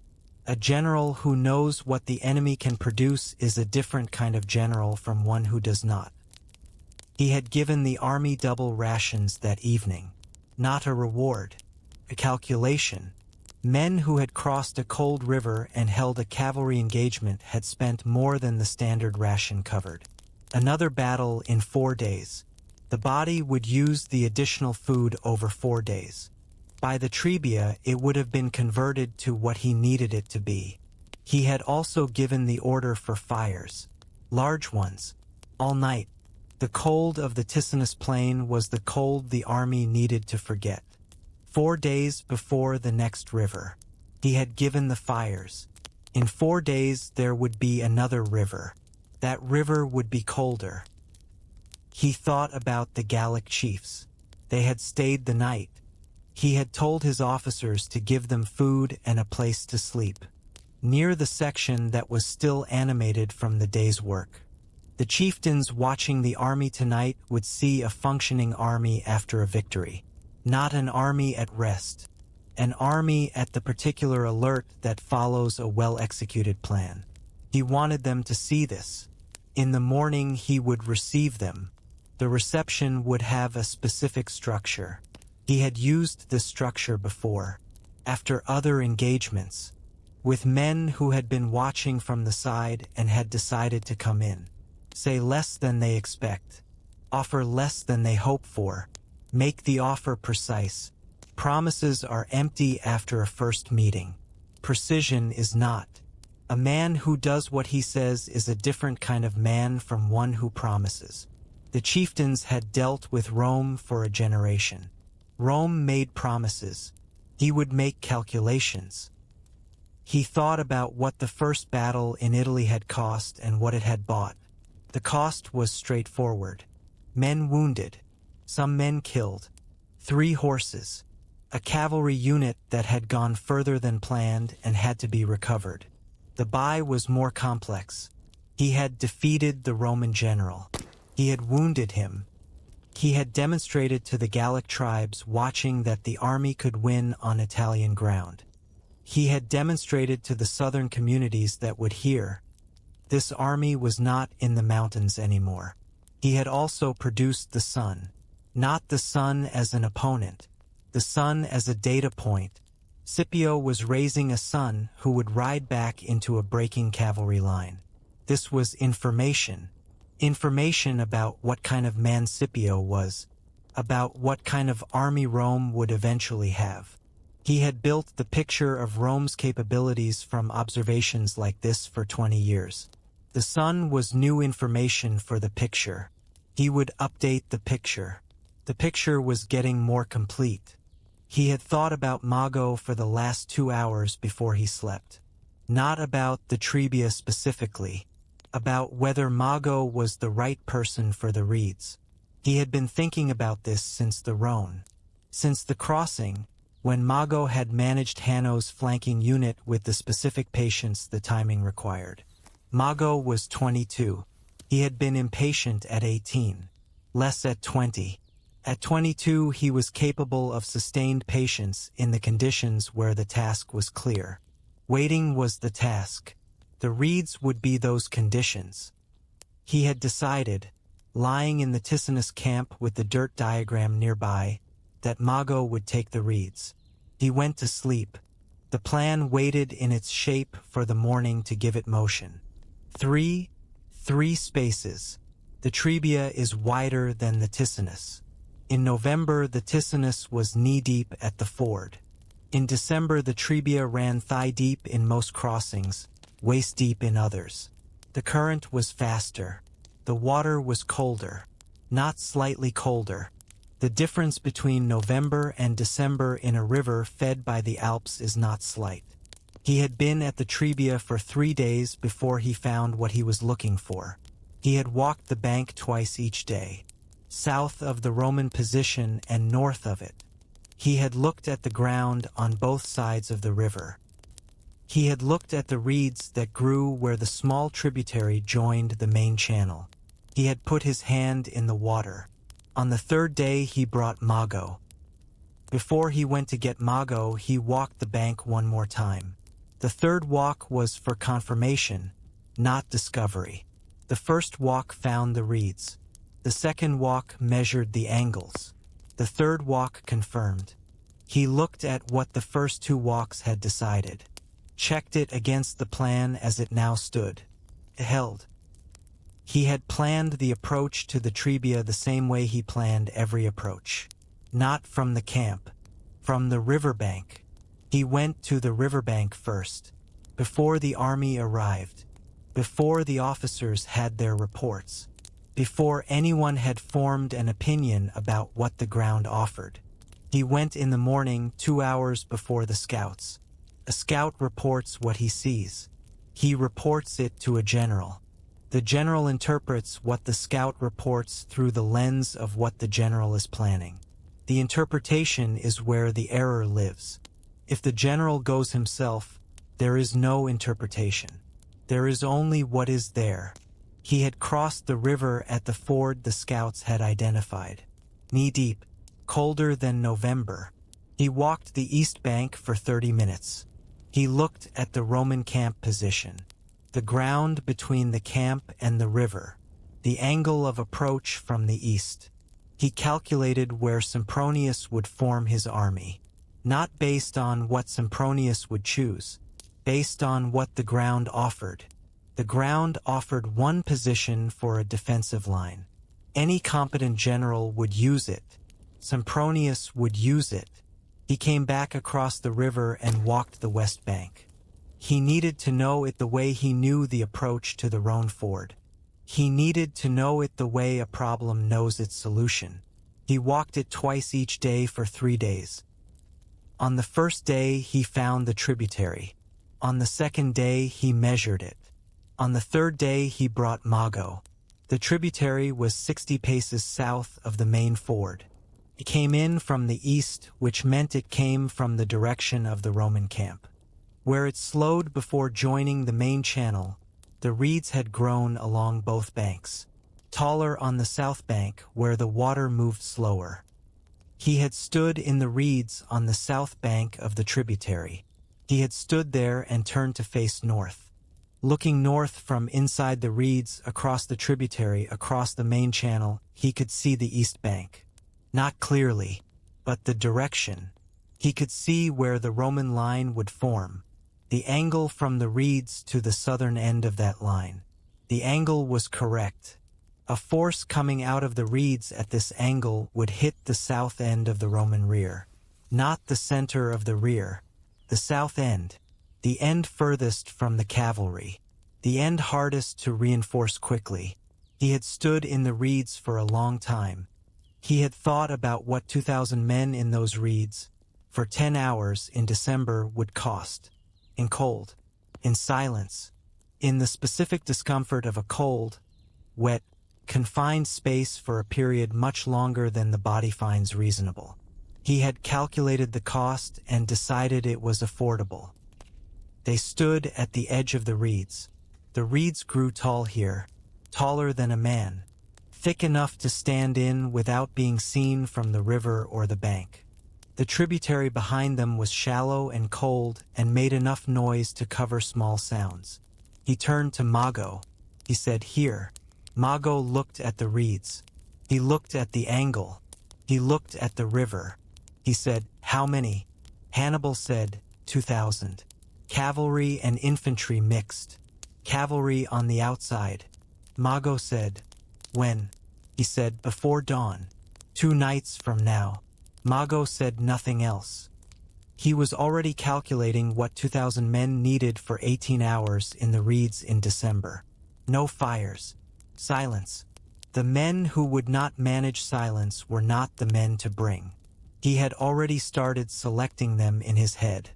A general who knows what the enemy can produce is a different kind of general from one who does not. He had given the army double rations that evening. Not a reward, a calculation. Men who had crossed a cold river and held a cavalry engagement had spent more than the standard ration covered. Another battle in 4 days. The body would use the additional food over 4 days. By the Trebia, it would have been converted to what he needed it to be. He had also given the order for fires, large ones, all night. The cold of the Ticinus plain was the cold the army needed to forget. 4 days before the next river. He had given the fires. In 4 days there would be another river. That river would be colder. He thought about the Gallic chiefs. They had stayed the night. He had told his officers to give them food and a place to sleep, near the section that was still animated from the day's work. The chieftains watching the army tonight would see a functioning army after a victory, not an army at rest, an army at the particular alert that follows a well-executed plan. He wanted them to see this. In the morning he would receive them. The reception would have a specific structure. He had used this structure before, after other engagements, with men who had been watching from the side and had decided to come in. Say less than they expect. Offer less than they hope for. Make the offer precise. Promises are empty after a first meeting. Precision is not. A man who does what he says is a different kind of man from one who promises. The chieftains had dealt with Rome for a generation. Rome made promises. He would make calculations. He thought about what the first battle in Italy had cost and what it had bought. The cost was straightforward. Men wounded, some men killed, 3 horses, a cavalry unit that had gone further than planned and had to be recovered. The buy was more complex. He had defeated the Roman general. He had wounded him. He had demonstrated to the Gallic tribes watching that the army could win on Italian ground. He had demonstrated to the southern communities that would hear. This army was not in the mountains anymore. He had also produced the sun. Not the sun as an opponent, the sun as a data point. Scipio was raising a son who would ride back into a breaking cavalry line. This was information. Information about what kind of man Scipio was, about what kind of army Rome would eventually have. He had built the picture of Rome's capabilities from observations like this for 20 years. The sun was new information for the picture. He would update the picture. The picture was getting more complete. He had thought about Mago for the last 2 hours before he slept. Not about the Trebia specifically, about whether Mago was the right person for the reeds. He had been thinking about this since the Rhone. Since the crossing, when Mago had managed Hanno's flanking unit with the specific patience the timing required. Mago was 22. He had been impatient at 18. Less at 20. At 22 he was capable of sustained patience in the conditions where the task was clear. Waiting was the task. The reeds would be those conditions. He had decided, lying in the Ticinus camp with the dirt diagram nearby, that Mago would take the reeds. He went to sleep. The plan waited in its shape for the morning to give it motion. 3 spaces. The Trebia is wider than the Ticinus. In November the Ticinus was knee-deep at the ford. In December the Trebia ran thigh-deep in most crossings, waist-deep in others. The current was faster. The water was colder, not slightly colder. The difference between November and December in a river fed by the Alps is not slight. He had been at the Trebia for 3 days before he found what he was looking for. He had walked the bank twice each day, south of the Roman position and north of it. He had looked at the ground on both sides of the river. He had looked at the reeds that grew where the small tributary joined the main channel. He had put his hand in the water. On the 3rd day he brought Mago. Before he went to get Mago, he walked the bank one more time. The 3rd walk was for confirmation, not discovery. The first walk found the reeds. The 2nd walk measured the angles. The 3rd walk confirmed. He looked at what the first 2 walks had decided. Checked it against the plan as it now stood. It held. He had planned the approach to the Trebia the same way he planned every approach. Not from the camp, from the riverbank. He went to the riverbank first, before the army arrived, before the officers had their reports, before anyone had formed an opinion about what the ground offered. He went in the morning 2 hours before the scouts. A scout reports what he sees. He reports it to a general. The general interprets what the scout reports through the lens of what the general is planning. The interpretation is where the error lives. If the general goes himself, there is no interpretation. There is only what is there. He had crossed the river at the ford the scouts had identified. Knee-deep, colder than November. He walked the east bank for 30 minutes. He looked at the Roman camp position, the ground between the camp and the river, the angle of approach from the east. He calculated where Sempronius would form his army, not based on what Sempronius would choose, based on what the ground offered. The ground offered one position for a defensive line. Any competent general would use it. Sempronius would use it. He came back across the river and walked the west bank. He needed to know it the way he knew the approach to the Rhone ford. He needed to know it the way a problem knows its solution. He walked it twice each day for 3 days. On the first day he found the tributary. On the second day he measured it. On the third day he brought Mago. The tributary was 60 paces south of the main ford. It came in from the east, which meant it came from the direction of the Roman camp. Where it slowed before joining the main channel, the reeds had grown along both banks, taller on the south bank where the water moved slower. He had stood in the reeds on the south bank of the tributary. He had stood there and turned to face north. Looking north from inside the reeds across the tributary across the main channel, he could see the east bank. Not clearly, but the direction. He could see where the Roman line would form, the angle from the reeds to the southern end of that line. The angle was correct. A force coming out of the reeds at this angle would hit the south end of the Roman rear. Not the center of the rear, the south end, the end furthest from the cavalry, the end hardest to reinforce quickly. He had stood in the reeds for a long time. He had thought about what 2,000 men in those reeds, for 10 hours in December, would cost. In cold, in silence, in the specific discomfort of a cold, wet, confined space for a period much longer than the body finds reasonable. He had calculated the cost and decided it was affordable. They stood at the edge of the reeds. The reeds grew tall here, taller than a man, thick enough to stand in without being seen from the river or the bank. The tributary behind them was shallow and cold and made enough noise to cover small sounds. He turned to Mago. He said, "Here." Mago looked at the reeds. He looked at the angle. He looked at the river. He said, "How many?" Hannibal said, 2,000. Cavalry and infantry mixed. Cavalry on the outside. Mago said, "When?" He said, "Before dawn. 2 nights from now." Mago said nothing else. He was already calculating what 2,000 men needed for 18 hours in the reeds in December. No fires. Silence. The men who would not manage silence were not the men to bring. He had already started selecting them in his head.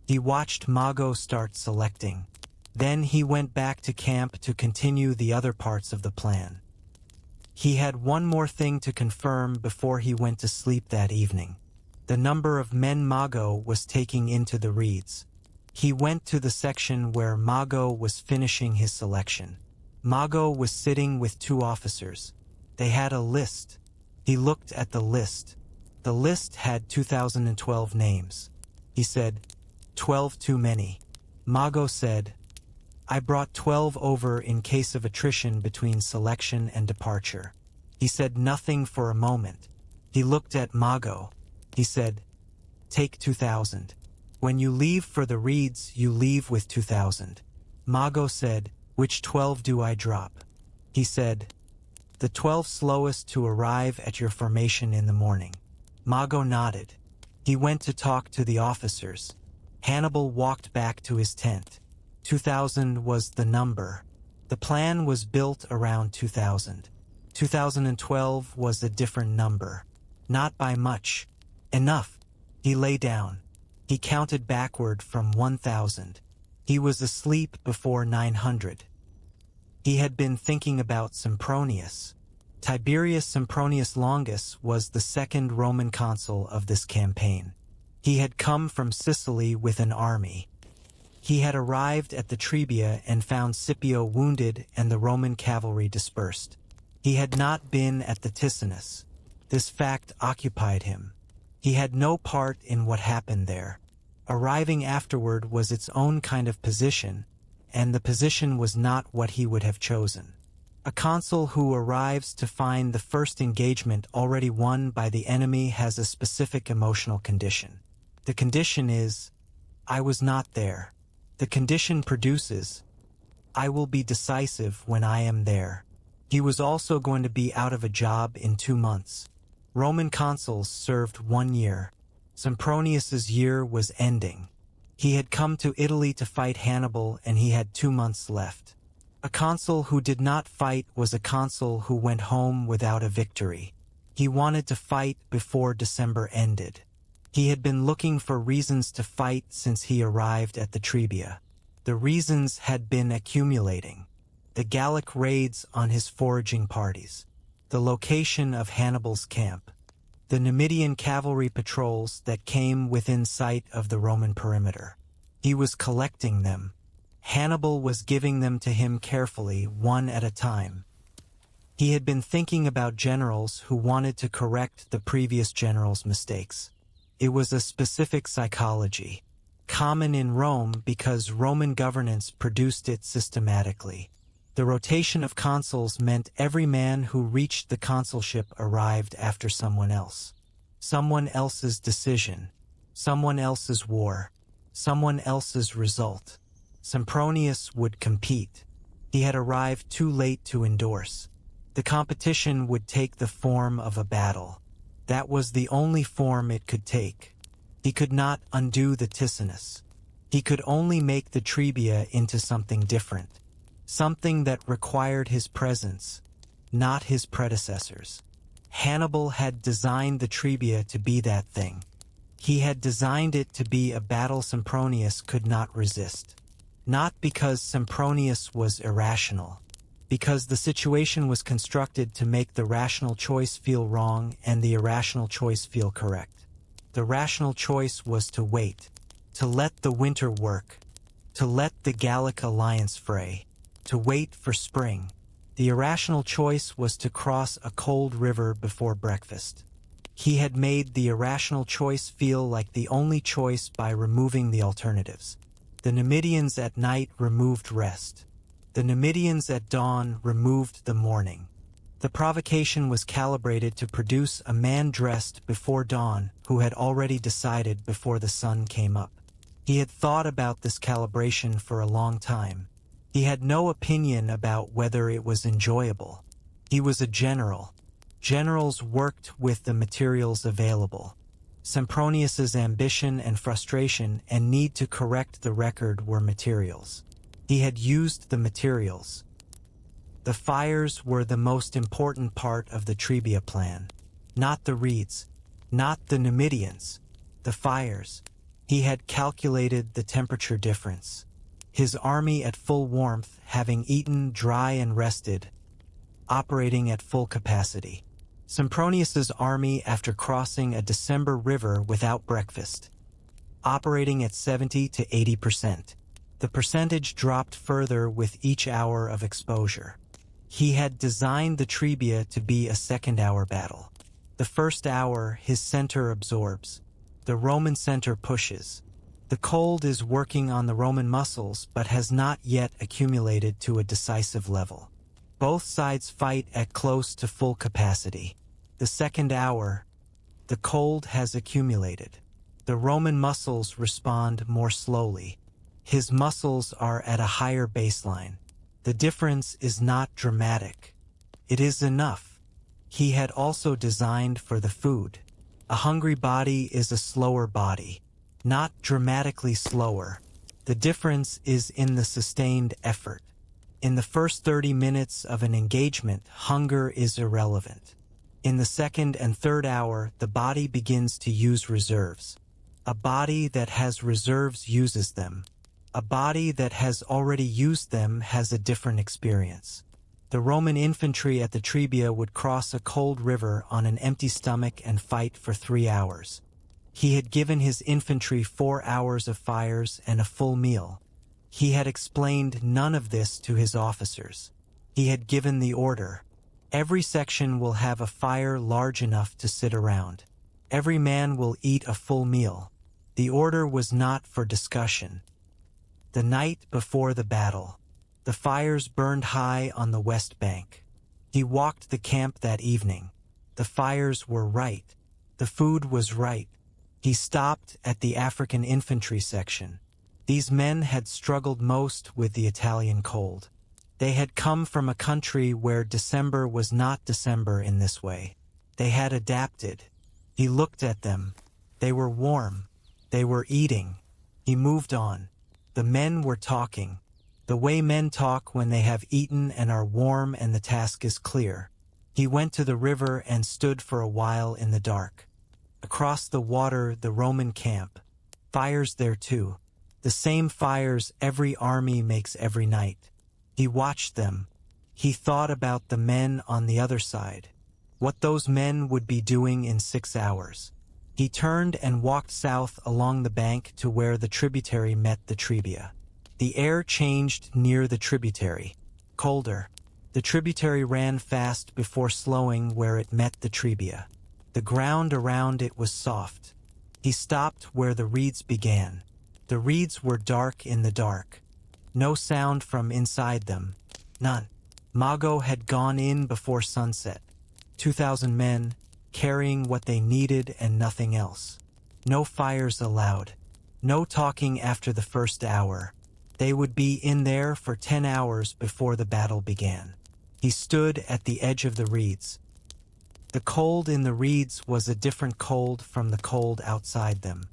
He watched Mago start selecting. Then he went back to camp to continue the other parts of the plan. He had one more thing to confirm before he went to sleep that evening. The number of men Mago was taking into the reeds. He went to the section where Mago was finishing his selection. Mago was sitting with 2 officers. They had a list. He looked at the list. The list had 2012 names. He said, 12 too many. Mago said, "I brought 12 over in case of attrition between selection and departure." He said nothing for a moment. He looked at Mago. He said, "Take 2,000. When you leave for the reeds, you leave with 2,000. Mago said, "Which 12 do I drop?" He said, "The 12 slowest to arrive at your formation in the morning." Mago nodded. He went to talk to the officers. Hannibal walked back to his tent. 2,000 was the number. The plan was built around 2,000. 2012 was a different number. Not by much. Enough. He lay down. He counted backward from 1,000. He was asleep before 900. He had been thinking about Sempronius. Tiberius Sempronius Longus was the second Roman consul of this campaign. He had come from Sicily with an army. He had arrived at the Trebia and found Scipio wounded and the Roman cavalry dispersed. He had not been at the Ticinus. This fact occupied him. He had no part in what happened there. Arriving afterward was its own kind of position, and the position was not what he would have chosen. A consul who arrives to find the first engagement already won by the enemy has a specific emotional condition. The condition is, I was not there. The condition produces, I will be decisive when I am there. He was also going to be out of a job in 2 months. Roman consuls served 1 year. Sempronius's year was ending. He had come to Italy to fight Hannibal and he had 2 months left. A consul who did not fight was a consul who went home without a victory. He wanted to fight before December ended. He had been looking for reasons to fight since he arrived at the Trebia. The reasons had been accumulating. The Gallic raids on his foraging parties. The location of Hannibal's camp. The Numidian cavalry patrols that came within sight of the Roman perimeter. He was collecting them. Hannibal was giving them to him carefully, one at a time. He had been thinking about generals who wanted to correct the previous general's mistakes. It was a specific psychology, common in Rome because Roman governance produced it systematically. The rotation of consuls meant every man who reached the consulship arrived after someone else. Someone else's decision, someone else's war, someone else's result. Sempronius would compete. He had arrived too late to endorse. The competition would take the form of a battle. That was the only form it could take. He could not undo the Ticinus. He could only make the Trebia into something different. Something that required his presence, not his predecessors. Hannibal had designed the Trebia to be that thing. He had designed it to be a battle Sempronius could not resist. Not because Sempronius was irrational, because the situation was constructed to make the rational choice feel wrong and the irrational choice feel correct. The rational choice was to wait, to let the winter work, to let the Gallic alliance fray, to wait for spring. The irrational choice was to cross a cold river before breakfast. He had made the irrational choice feel like the only choice by removing the alternatives. The Numidians at night removed rest. The Numidians at dawn removed the morning. The provocation was calibrated to produce a man dressed before dawn who had already decided before the sun came up. He had thought about this calibration for a long time. He had no opinion about whether it was enjoyable. He was a general. Generals worked with the materials available. Sempronius's ambition and frustration and need to correct the record were materials. He had used the materials. The fires were the most important part of the Trebia plan. Not the reeds, not the Numidians, the fires. He had calculated the temperature difference. His army at full warmth, having eaten, dry and rested, operating at full capacity. Sempronius's army after crossing a December river without breakfast, operating at 70 to 80%. The percentage dropped further with each hour of exposure. He had designed the Trebia to be a second-hour battle. The first hour, his center absorbs. The Roman center pushes. The cold is working on the Roman muscles but has not yet accumulated to a decisive level. Both sides fight at close to full capacity. The second hour, the cold has accumulated. The Roman muscles respond more slowly. His muscles are at a higher baseline. The difference is not dramatic. It is enough. He had also designed for the food. A hungry body is a slower body, not dramatically slower. The difference is in the sustained effort. In the first 30 minutes of an engagement, hunger is irrelevant. In the second and third hour, the body begins to use reserves. A body that has reserves uses them. A body that has already used them has a different experience. The Roman infantry at the Trebia would cross a cold river on an empty stomach and fight for 3 hours. He had given his infantry 4 hours of fires and a full meal. He had explained none of this to his officers. He had given the order. Every section will have a fire large enough to sit around. Every man will eat a full meal. The order was not for discussion. The night before the battle, the fires burned high on the west bank. He walked the camp that evening. The fires were right. The food was right. He stopped at the African infantry section. These men had struggled most with the Italian cold. They had come from a country where December was not December in this way. They had adapted. He looked at them. They were warm. They were eating. He moved on. The men were talking. The way men talk when they have eaten and are warm and the task is clear. He went to the river and stood for a while in the dark. Across the water, the Roman camp. Fires there too. The same fires every army makes every night. He watched them. He thought about the men on the other side. What those men would be doing in 6 hours. He turned and walked south along the bank to where the tributary met the Trebia. The air changed near the tributary. Colder. The tributary ran fast before slowing where it met the Trebia. The ground around it was soft. He stopped where the reeds began. The reeds were dark in the dark. No sound from inside them. None. Mago had gone in before sunset. 2,000 men, carrying what they needed and nothing else. No fires allowed. No talking after the first hour. They would be in there for 10 hours before the battle began. He stood at the edge of the reeds. The cold in the reeds was a different cold from the cold outside them.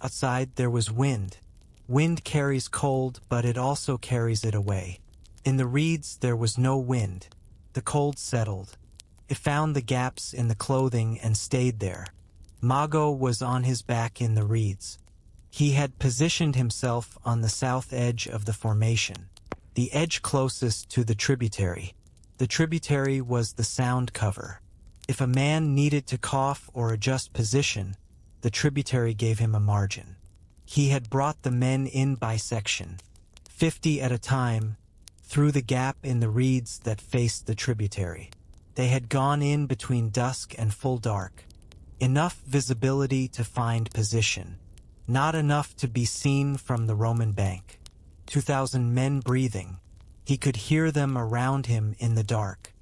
Outside there was wind. Wind carries cold, but it also carries it away. In the reeds there was no wind. The cold settled. It found the gaps in the clothing and stayed there. Mago was on his back in the reeds. He had positioned himself on the south edge of the formation, the edge closest to the tributary. The tributary was the sound cover. If a man needed to cough or adjust position, the tributary gave him a margin. He had brought the men in by section, 50 at a time, through the gap in the reeds that faced the tributary. They had gone in between dusk and full dark. Enough visibility to find position. Not enough to be seen from the Roman bank. 2,000 men breathing. He could hear them around him in the dark.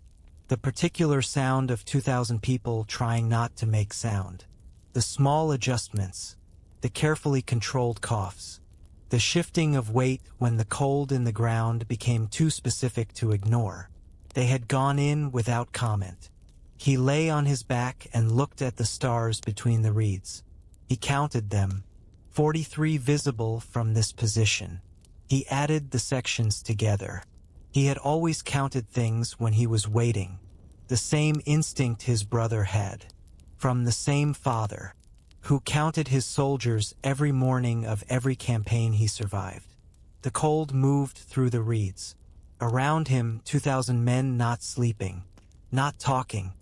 The particular sound of 2,000 people trying not to make sound. The small adjustments. The carefully controlled coughs. The shifting of weight when the cold in the ground became too specific to ignore. They had gone in without comment. He lay on his back and looked at the stars between the reeds. He counted them. 43 visible from this position. He added the sections together. He had always counted things when he was waiting. The same instinct his brother had. From the same father, who counted his soldiers every morning of every campaign he survived. The cold moved through the reeds. Around him, 2,000 men not sleeping, not talking,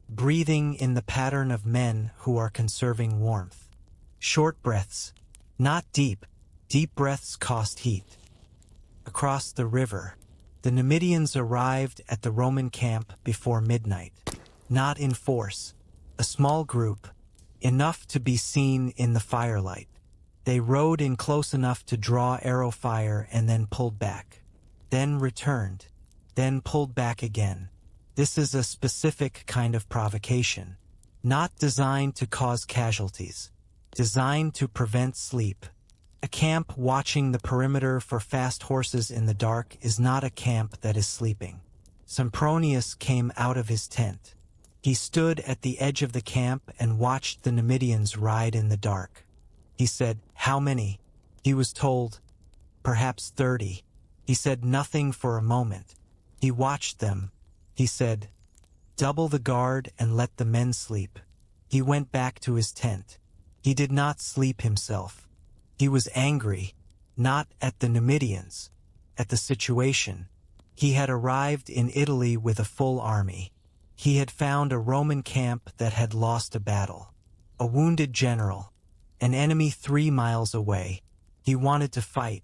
breathing in the pattern of men who are conserving warmth. Short breaths. Not deep. Deep breaths cost heat. Across the river, the Numidians arrived at the Roman camp before midnight. Not in force. A small group. Enough to be seen in the firelight. They rode in close enough to draw arrow fire and then pulled back. Then returned. Then pulled back again. This is a specific kind of provocation. Not designed to cause casualties. Designed to prevent sleep. A camp watching the perimeter for fast horses in the dark is not a camp that is sleeping. Sempronius came out of his tent. He stood at the edge of the camp and watched the Numidians ride in the dark. He said, "How many?" He was told, "Perhaps 30. He said nothing for a moment. He watched them. He said, "Double the guard and let the men sleep." He went back to his tent. He did not sleep himself. He was angry, not at the Numidians, at the situation. He had arrived in Italy with a full army. He had found a Roman camp that had lost a battle, a wounded general, an enemy 3 miles away. He wanted to fight.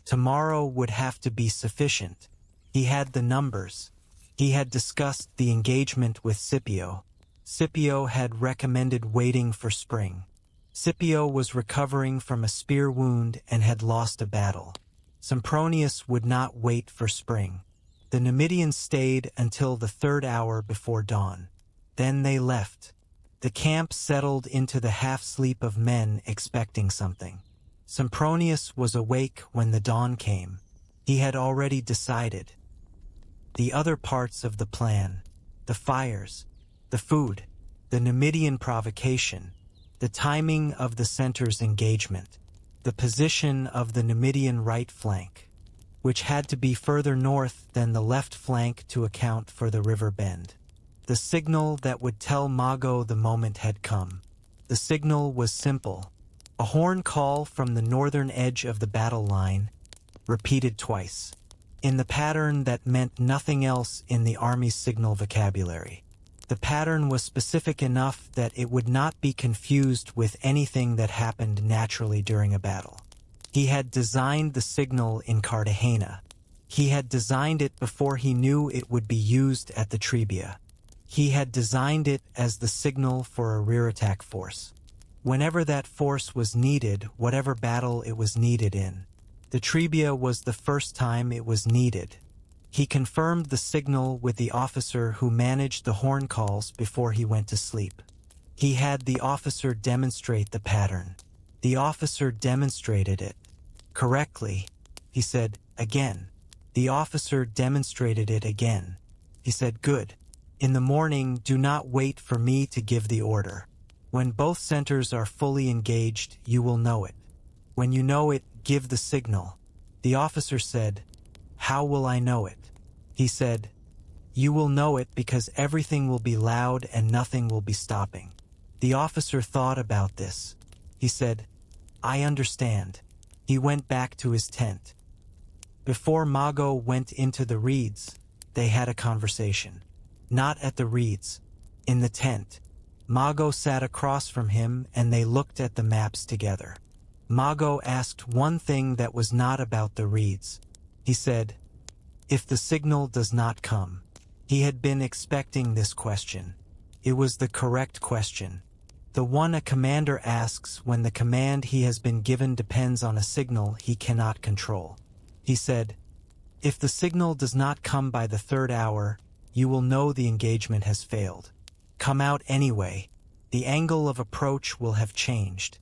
Tomorrow would have to be sufficient. He had the numbers. He had discussed the engagement with Scipio. Scipio had recommended waiting for spring. Scipio was recovering from a spear wound and had lost a battle. Sempronius would not wait for spring. The Numidians stayed until the 3rd hour before dawn. Then they left. The camp settled into the half-sleep of men expecting something. Sempronius was awake when the dawn came. He had already decided. The other parts of the plan, the fires, the food, the Numidian provocation, the timing of the center's engagement, the position of the Numidian right flank, which had to be further north than the left flank to account for the river bend. The signal that would tell Mago the moment had come. The signal was simple. A horn call from the northern edge of the battle line, repeated twice, in the pattern that meant nothing else in the army's signal vocabulary. The pattern was specific enough that it would not be confused with anything that happened naturally during a battle. He had designed the signal in Cartagena. He had designed it before he knew it would be used at the Trebia. He had designed it as the signal for a rear attack force. Whenever that force was needed, whatever battle it was needed in. The Trebia was the first time it was needed. He confirmed the signal with the officer who managed the horn calls before he went to sleep. He had the officer demonstrate the pattern. The officer demonstrated it. Correctly. He said, again. The officer demonstrated it again. He said, good. In the morning, do not wait for me to give the order. When both centers are fully engaged, you will know it. When you know it, give the signal. The officer said, how will I know it? He said, you will know it because everything will be loud and nothing will be stopping. The officer thought about this. He said, I understand. He went back to his tent. Before Mago went into the reeds, they had a conversation. Not at the reeds. In the tent. Mago sat across from him and they looked at the maps together. Mago asked one thing that was not about the reeds. He said, if the signal does not come. He had been expecting this question. It was the correct question. The one a commander asks when the command he has been given depends on a signal he cannot control. He said, if the signal does not come by the 3rd hour, you will know the engagement has failed. Come out anyway. The angle of approach will have changed.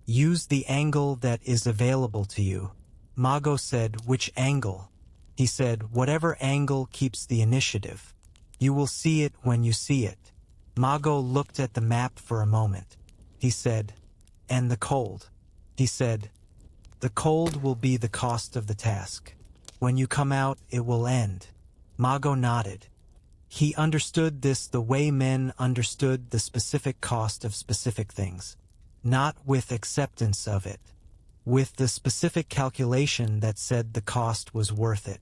Use the angle that is available to you. Mago said, which angle? He said, whatever angle keeps the initiative. You will see it when you see it. Mago looked at the map for a moment. He said, and the cold. He said, the cold will be the cost of the task. When you come out, it will end. Mago nodded. He understood this the way men understood the specific cost of specific things. Not with acceptance of it. With the specific calculation that said the cost was worth it.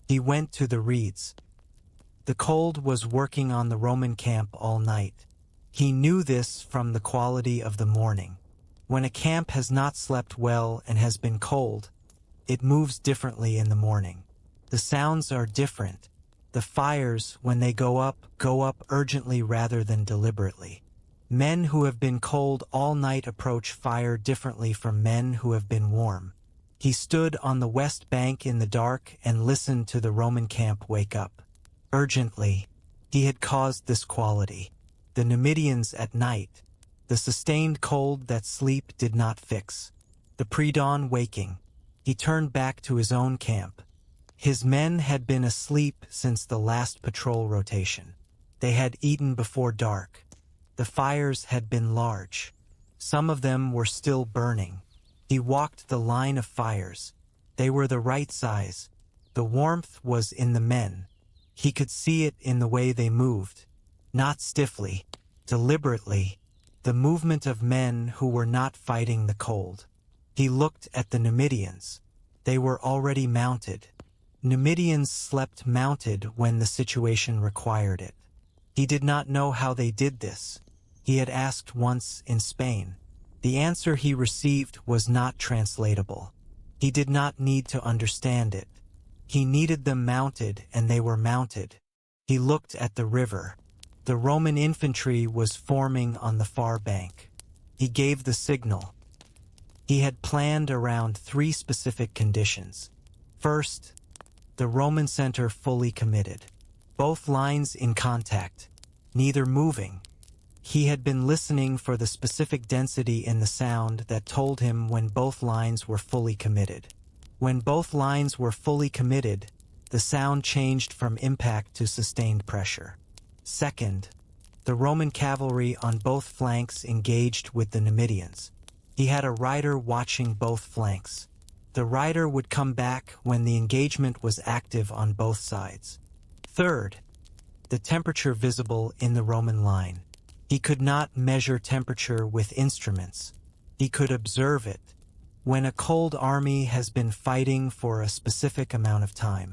He went to the reeds. The cold was working on the Roman camp all night. He knew this from the quality of the morning. When a camp has not slept well and has been cold, it moves differently in the morning. The sounds are different. The fires, when they go up urgently rather than deliberately. Men who have been cold all night approach fire differently from men who have been warm. He stood on the west bank in the dark and listened to the Roman camp wake up. Urgently, he had caused this quality. The Numidians at night, the sustained cold that sleep did not fix. The pre-dawn waking, he turned back to his own camp. His men had been asleep since the last patrol rotation. They had eaten before dark. The fires had been large. Some of them were still burning. He walked the line of fires. They were the right size. The warmth was in the men. He could see it in the way they moved. Not stiffly, deliberately. the movement of men who were not fighting the cold. He looked at the Numidians. They were already mounted. Numidians slept mounted when the situation required it. He did not know how they did this. He had asked once in Spain. The answer he received was not translatable. He did not need to understand it. He needed them mounted, and they were mounted. He looked at the river. The Roman infantry was forming on the far bank. He gave the signal. He had planned around 3 specific conditions. First, the Roman center fully committed. Both lines in contact, neither moving. He had been listening for the specific density in the sound that told him when both lines were fully committed. When both lines were fully committed, the sound changed from impact to sustained pressure. Second, the Roman cavalry on both flanks engaged with the Numidians. He had a rider watching both flanks. The rider would come back when the engagement was active on both sides. Third, the temperature visible in the Roman line. He could not measure temperature with instruments. He could observe it. When a cold army has been fighting for a specific amount of time,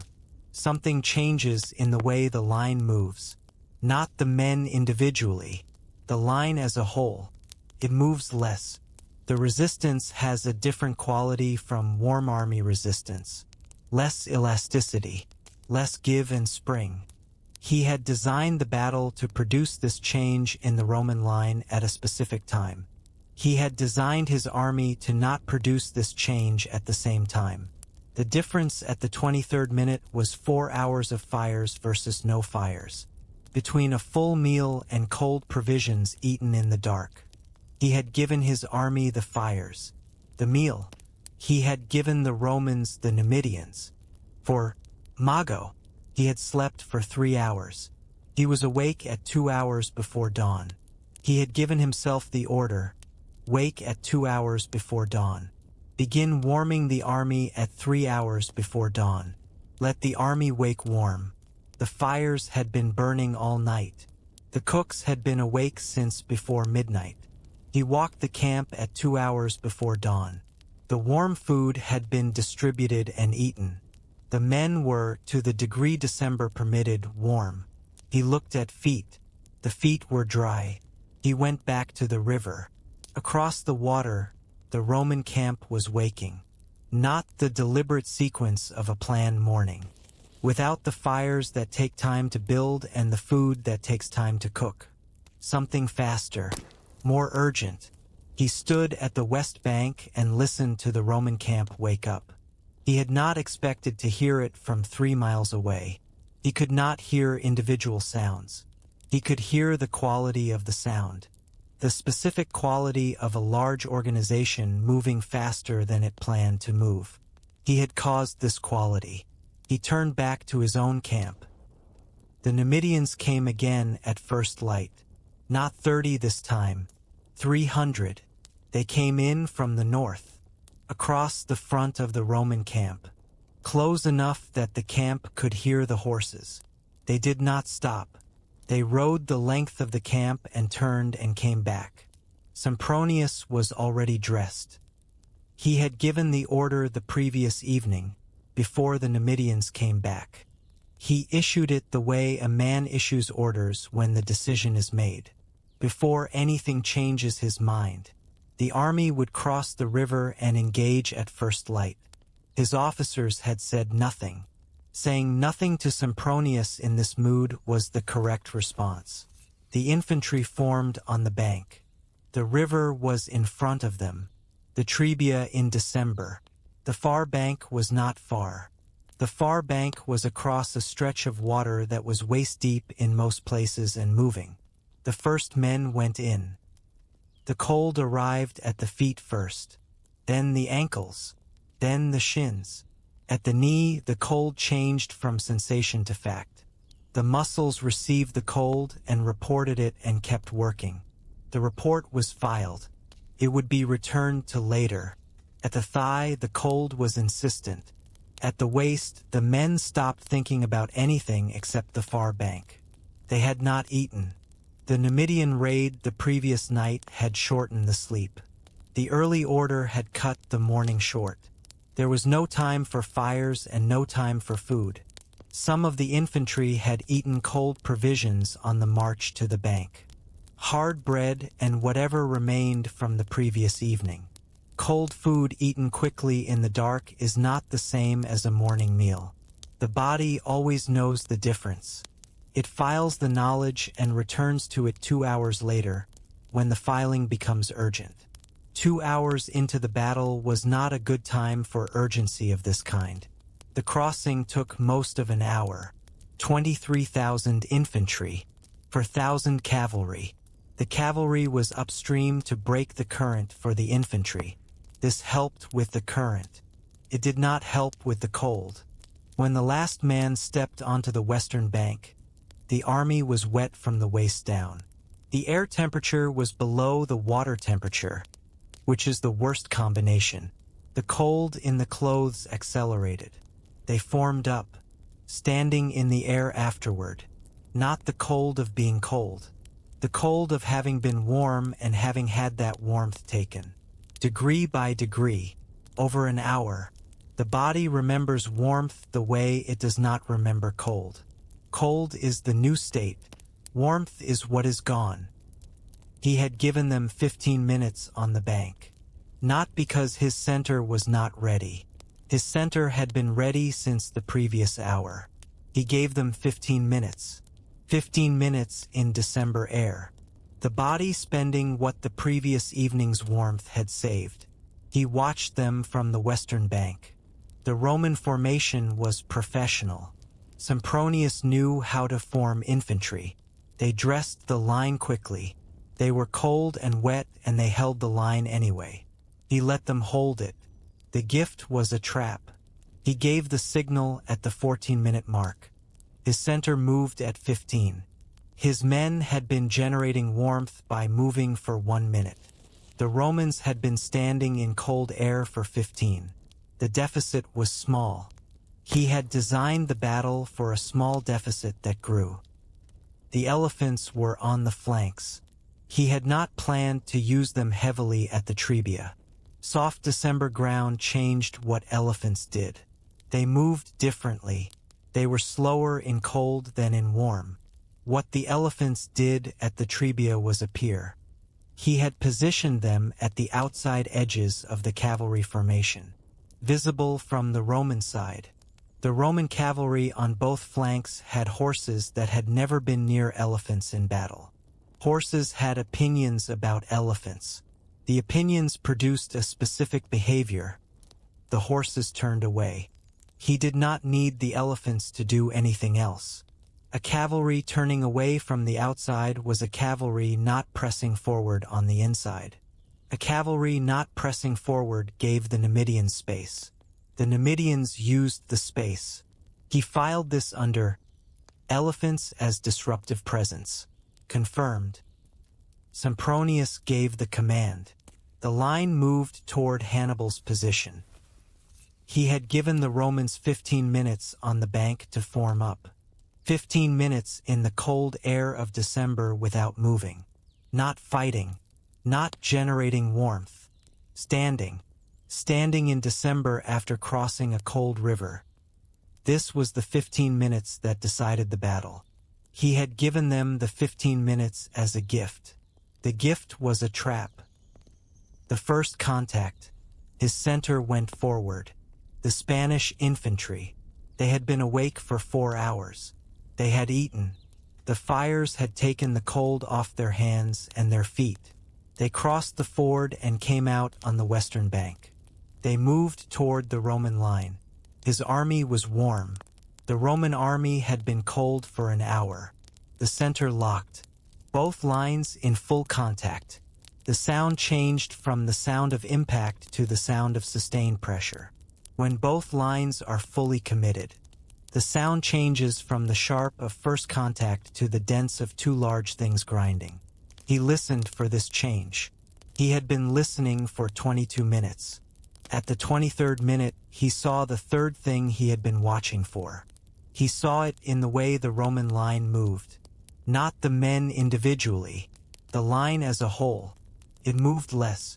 something changes in the way the line moves. Not the men individually, the line as a whole. It moves less. The resistance has a different quality from warm army resistance. Less elasticity, less give and spring. He had designed the battle to produce this change in the Roman line at a specific time. He had designed his army to not produce this change at the same time. The difference at the 23rd minute was 4 hours of fires versus no fires. Between a full meal and cold provisions eaten in the dark. He had given his army the fires, the meal. He had given the Romans the Numidians. For Mago, he had slept for 3 hours. He was awake at 2 hours before dawn. He had given himself the order, wake at 2 hours before dawn. Begin warming the army at 3 hours before dawn. Let the army wake warm. The fires had been burning all night. The cooks had been awake since before midnight. He walked the camp at 2 hours before dawn. The warm food had been distributed and eaten. The men were, to the degree December permitted, warm. He looked at feet. The feet were dry. He went back to the river. Across the water, the Roman camp was waking. Not the deliberate sequence of a planned morning. Without the fires that take time to build and the food that takes time to cook. Something faster, more urgent. He stood at the west bank and listened to the Roman camp wake up. He had not expected to hear it from 3 miles away. He could not hear individual sounds. He could hear the quality of the sound. The specific quality of a large organization moving faster than it planned to move. He had caused this quality. He turned back to his own camp. The Numidians came again at first light. Not 30 this time, 300. They came in from the north, across the front of the Roman camp, close enough that the camp could hear the horses. They did not stop. They rode the length of the camp and turned and came back. Sempronius was already dressed. He had given the order the previous evening, before the Numidians came back. He issued it the way a man issues orders when the decision is made. Before anything changes his mind, the army would cross the river and engage at first light. His officers had said nothing. Saying nothing to Sempronius in this mood was the correct response. The infantry formed on the bank. The river was in front of them. The Trebia in December. The far bank was not far. The far bank was across a stretch of water that was waist-deep in most places and moving. The first men went in. The cold arrived at the feet first, then the ankles, then the shins. At the knee, the cold changed from sensation to fact. The muscles received the cold and reported it and kept working. The report was filed. It would be returned to later. At the thigh, the cold was insistent. At the waist, the men stopped thinking about anything except the far bank. They had not eaten. The Numidian raid the previous night had shortened the sleep. The early order had cut the morning short. There was no time for fires and no time for food. Some of the infantry had eaten cold provisions on the march to the bank. Hard bread and whatever remained from the previous evening. Cold food eaten quickly in the dark is not the same as a morning meal. The body always knows the difference. It files the knowledge and returns to it 2 hours later, when the filing becomes urgent. 2 hours into the battle was not a good time for urgency of this kind. The crossing took most of an hour. 23,000 infantry, 4,000 cavalry. The cavalry was upstream to break the current for the infantry. This helped with the current. It did not help with the cold. When the last man stepped onto the western bank, the army was wet from the waist down. The air temperature was below the water temperature, which is the worst combination. The cold in the clothes accelerated. They formed up, standing in the air afterward. Not the cold of being cold. The cold of having been warm and having had that warmth taken. Degree by degree, over an hour, the body remembers warmth the way it does not remember cold. Cold is the new state. Warmth is what is gone. He had given them 15 minutes on the bank. Not because his center was not ready. His center had been ready since the previous hour. He gave them 15 minutes. 15 minutes in December air. The body spending what the previous evening's warmth had saved. He watched them from the western bank. The Roman formation was professional. Sempronius knew how to form infantry. They dressed the line quickly. They were cold and wet and they held the line anyway. He let them hold it. The gift was a trap. He gave the signal at the 14-minute mark. His center moved at 15. His men had been generating warmth by moving for 1 minute. The Romans had been standing in cold air for 15. The deficit was small. He had designed the battle for a small deficit that grew. The elephants were on the flanks. He had not planned to use them heavily at the Trebia. Soft December ground changed what elephants did. They moved differently. They were slower in cold than in warm. What the elephants did at the Trebia was appear. He had positioned them at the outside edges of the cavalry formation, visible from the Roman side. The Roman cavalry on both flanks had horses that had never been near elephants in battle. Horses had opinions about elephants. The opinions produced a specific behavior. The horses turned away. He did not need the elephants to do anything else. A cavalry turning away from the outside was a cavalry not pressing forward on the inside. A cavalry not pressing forward gave the Numidians space. The Numidians used the space. He filed this under elephants as disruptive presence. Confirmed. Sempronius gave the command. The line moved toward Hannibal's position. He had given the Romans 15 minutes on the bank to form up. 15 minutes in the cold air of December without moving. Not fighting. Not generating warmth. Standing. Standing in December after crossing a cold river. This was the 15 minutes that decided the battle. He had given them the 15 minutes as a gift. The gift was a trap. The first contact. His center went forward. The Spanish infantry. They had been awake for 4 hours. They had eaten. The fires had taken the cold off their hands and their feet. They crossed the ford and came out on the western bank. They moved toward the Roman line. His army was warm. The Roman army had been cold for an hour. The center locked. Both lines in full contact. The sound changed from the sound of impact to the sound of sustained pressure. When both lines are fully committed, the sound changes from the sharp of first contact to the dense of two large things grinding. He listened for this change. He had been listening for 22 minutes. At the 23rd minute, he saw the third thing he had been watching for. He saw it in the way the Roman line moved. Not the men individually, the line as a whole. It moved less.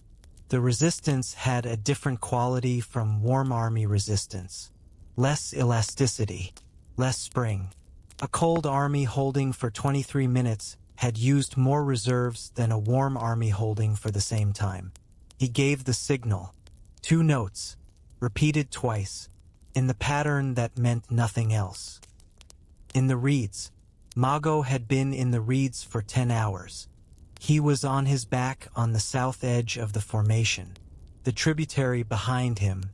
The resistance had a different quality from warm army resistance. Less elasticity, less spring. A cold army holding for 23 minutes had used more reserves than a warm army holding for the same time. He gave the signal. 2 notes, repeated twice, in the pattern that meant nothing else. In the reeds. Mago had been in the reeds for 10 hours. He was on his back on the south edge of the formation. The tributary behind him.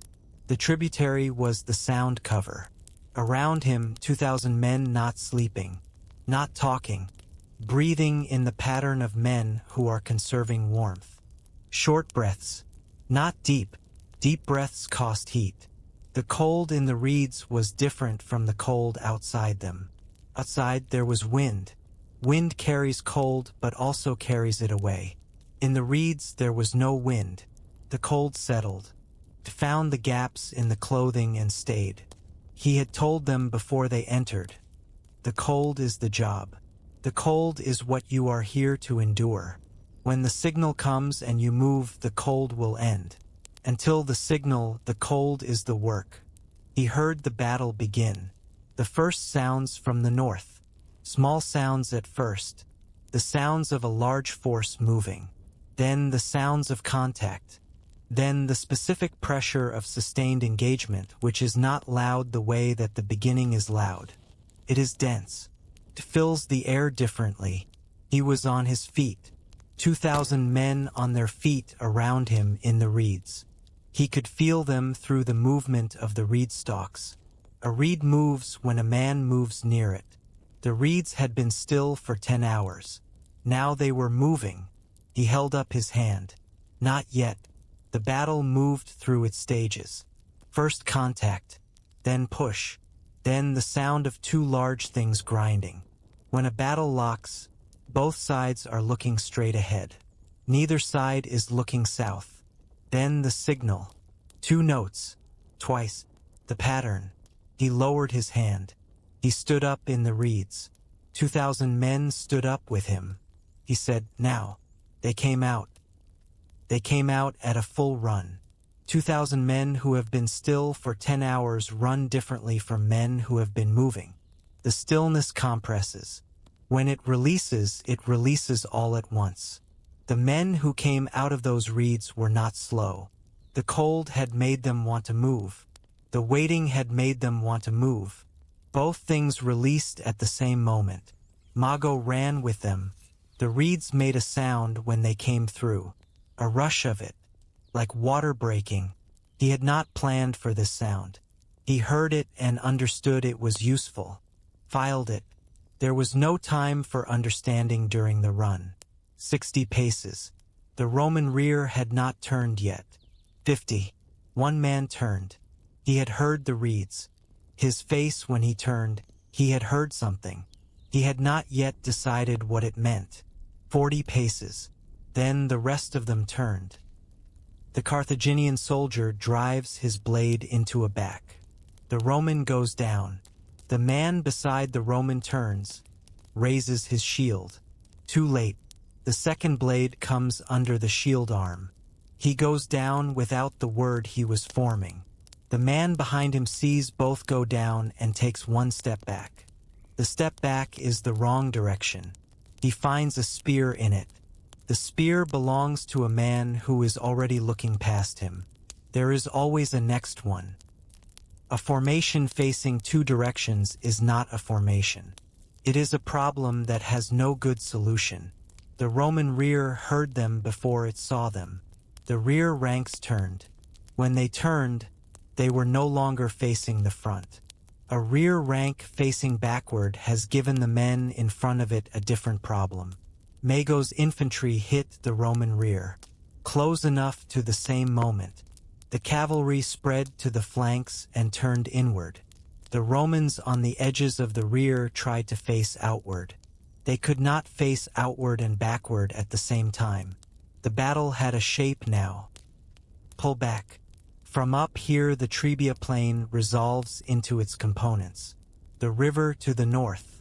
The tributary was the sound cover. Around him, 2,000 men not sleeping, not talking, breathing in the pattern of men who are conserving warmth. Short breaths, not deep. Deep breaths cost heat. The cold in the reeds was different from the cold outside them. Outside there was wind. Wind carries cold but also carries it away. In the reeds there was no wind. The cold settled, found the gaps in the clothing and stayed. He had told them before they entered. The cold is the job. The cold is what you are here to endure. When the signal comes and you move, the cold will end. Until the signal, the cold is the work. He heard the battle begin. The first sounds from the north. Small sounds at first. The sounds of a large force moving. Then the sounds of contact. Then the specific pressure of sustained engagement, which is not loud the way that the beginning is loud. It is dense. It fills the air differently. He was on his feet. 2,000 men on their feet around him in the reeds. He could feel them through the movement of the reed stalks. A reed moves when a man moves near it. The reeds had been still for 10 hours. Now they were moving. He held up his hand. Not yet. The battle moved through its stages. First contact, then push, then the sound of 2 large things grinding. When a battle locks, both sides are looking straight ahead. Neither side is looking south. Then the signal. 2 notes. Twice. The pattern. He lowered his hand. He stood up in the reeds. 2,000 men stood up with him. He said, now. They came out. They came out at a full run. 2,000 men who have been still for 10 hours run differently from men who have been moving. The stillness compresses. When it releases all at once. The men who came out of those reeds were not slow. The cold had made them want to move. The waiting had made them want to move. Both things released at the same moment. Mago ran with them. The reeds made a sound when they came through. A rush of it. Like water breaking. He had not planned for this sound. He heard it and understood it was useful. Filed it. There was no time for understanding during the run. 60 paces. The Roman rear had not turned yet. 50. One man turned. He had heard the reeds. His face when he turned, he had heard something. He had not yet decided what it meant. 40 paces. Then the rest of them turned. The Carthaginian soldier drives his blade into a back. The Roman goes down. The man beside the Roman turns, raises his shield. Too late. The second blade comes under the shield arm. He goes down without the word he was forming. The man behind him sees both go down and takes 1 step back. The step back is the wrong direction. He finds a spear in it. The spear belongs to a man who is already looking past him. There is always a next one. A formation facing 2 directions is not a formation. It is a problem that has no good solution. The Roman rear heard them before it saw them. The rear ranks turned. When they turned, they were no longer facing the front. A rear rank facing backward has given the men in front of it a different problem. Mago's infantry hit the Roman rear. Close enough to the same moment. The cavalry spread to the flanks and turned inward. The Romans on the edges of the rear tried to face outward. They could not face outward and backward at the same time. The battle had a shape now. Pull back. From up here the Trebia plain resolves into its components. The river to the north.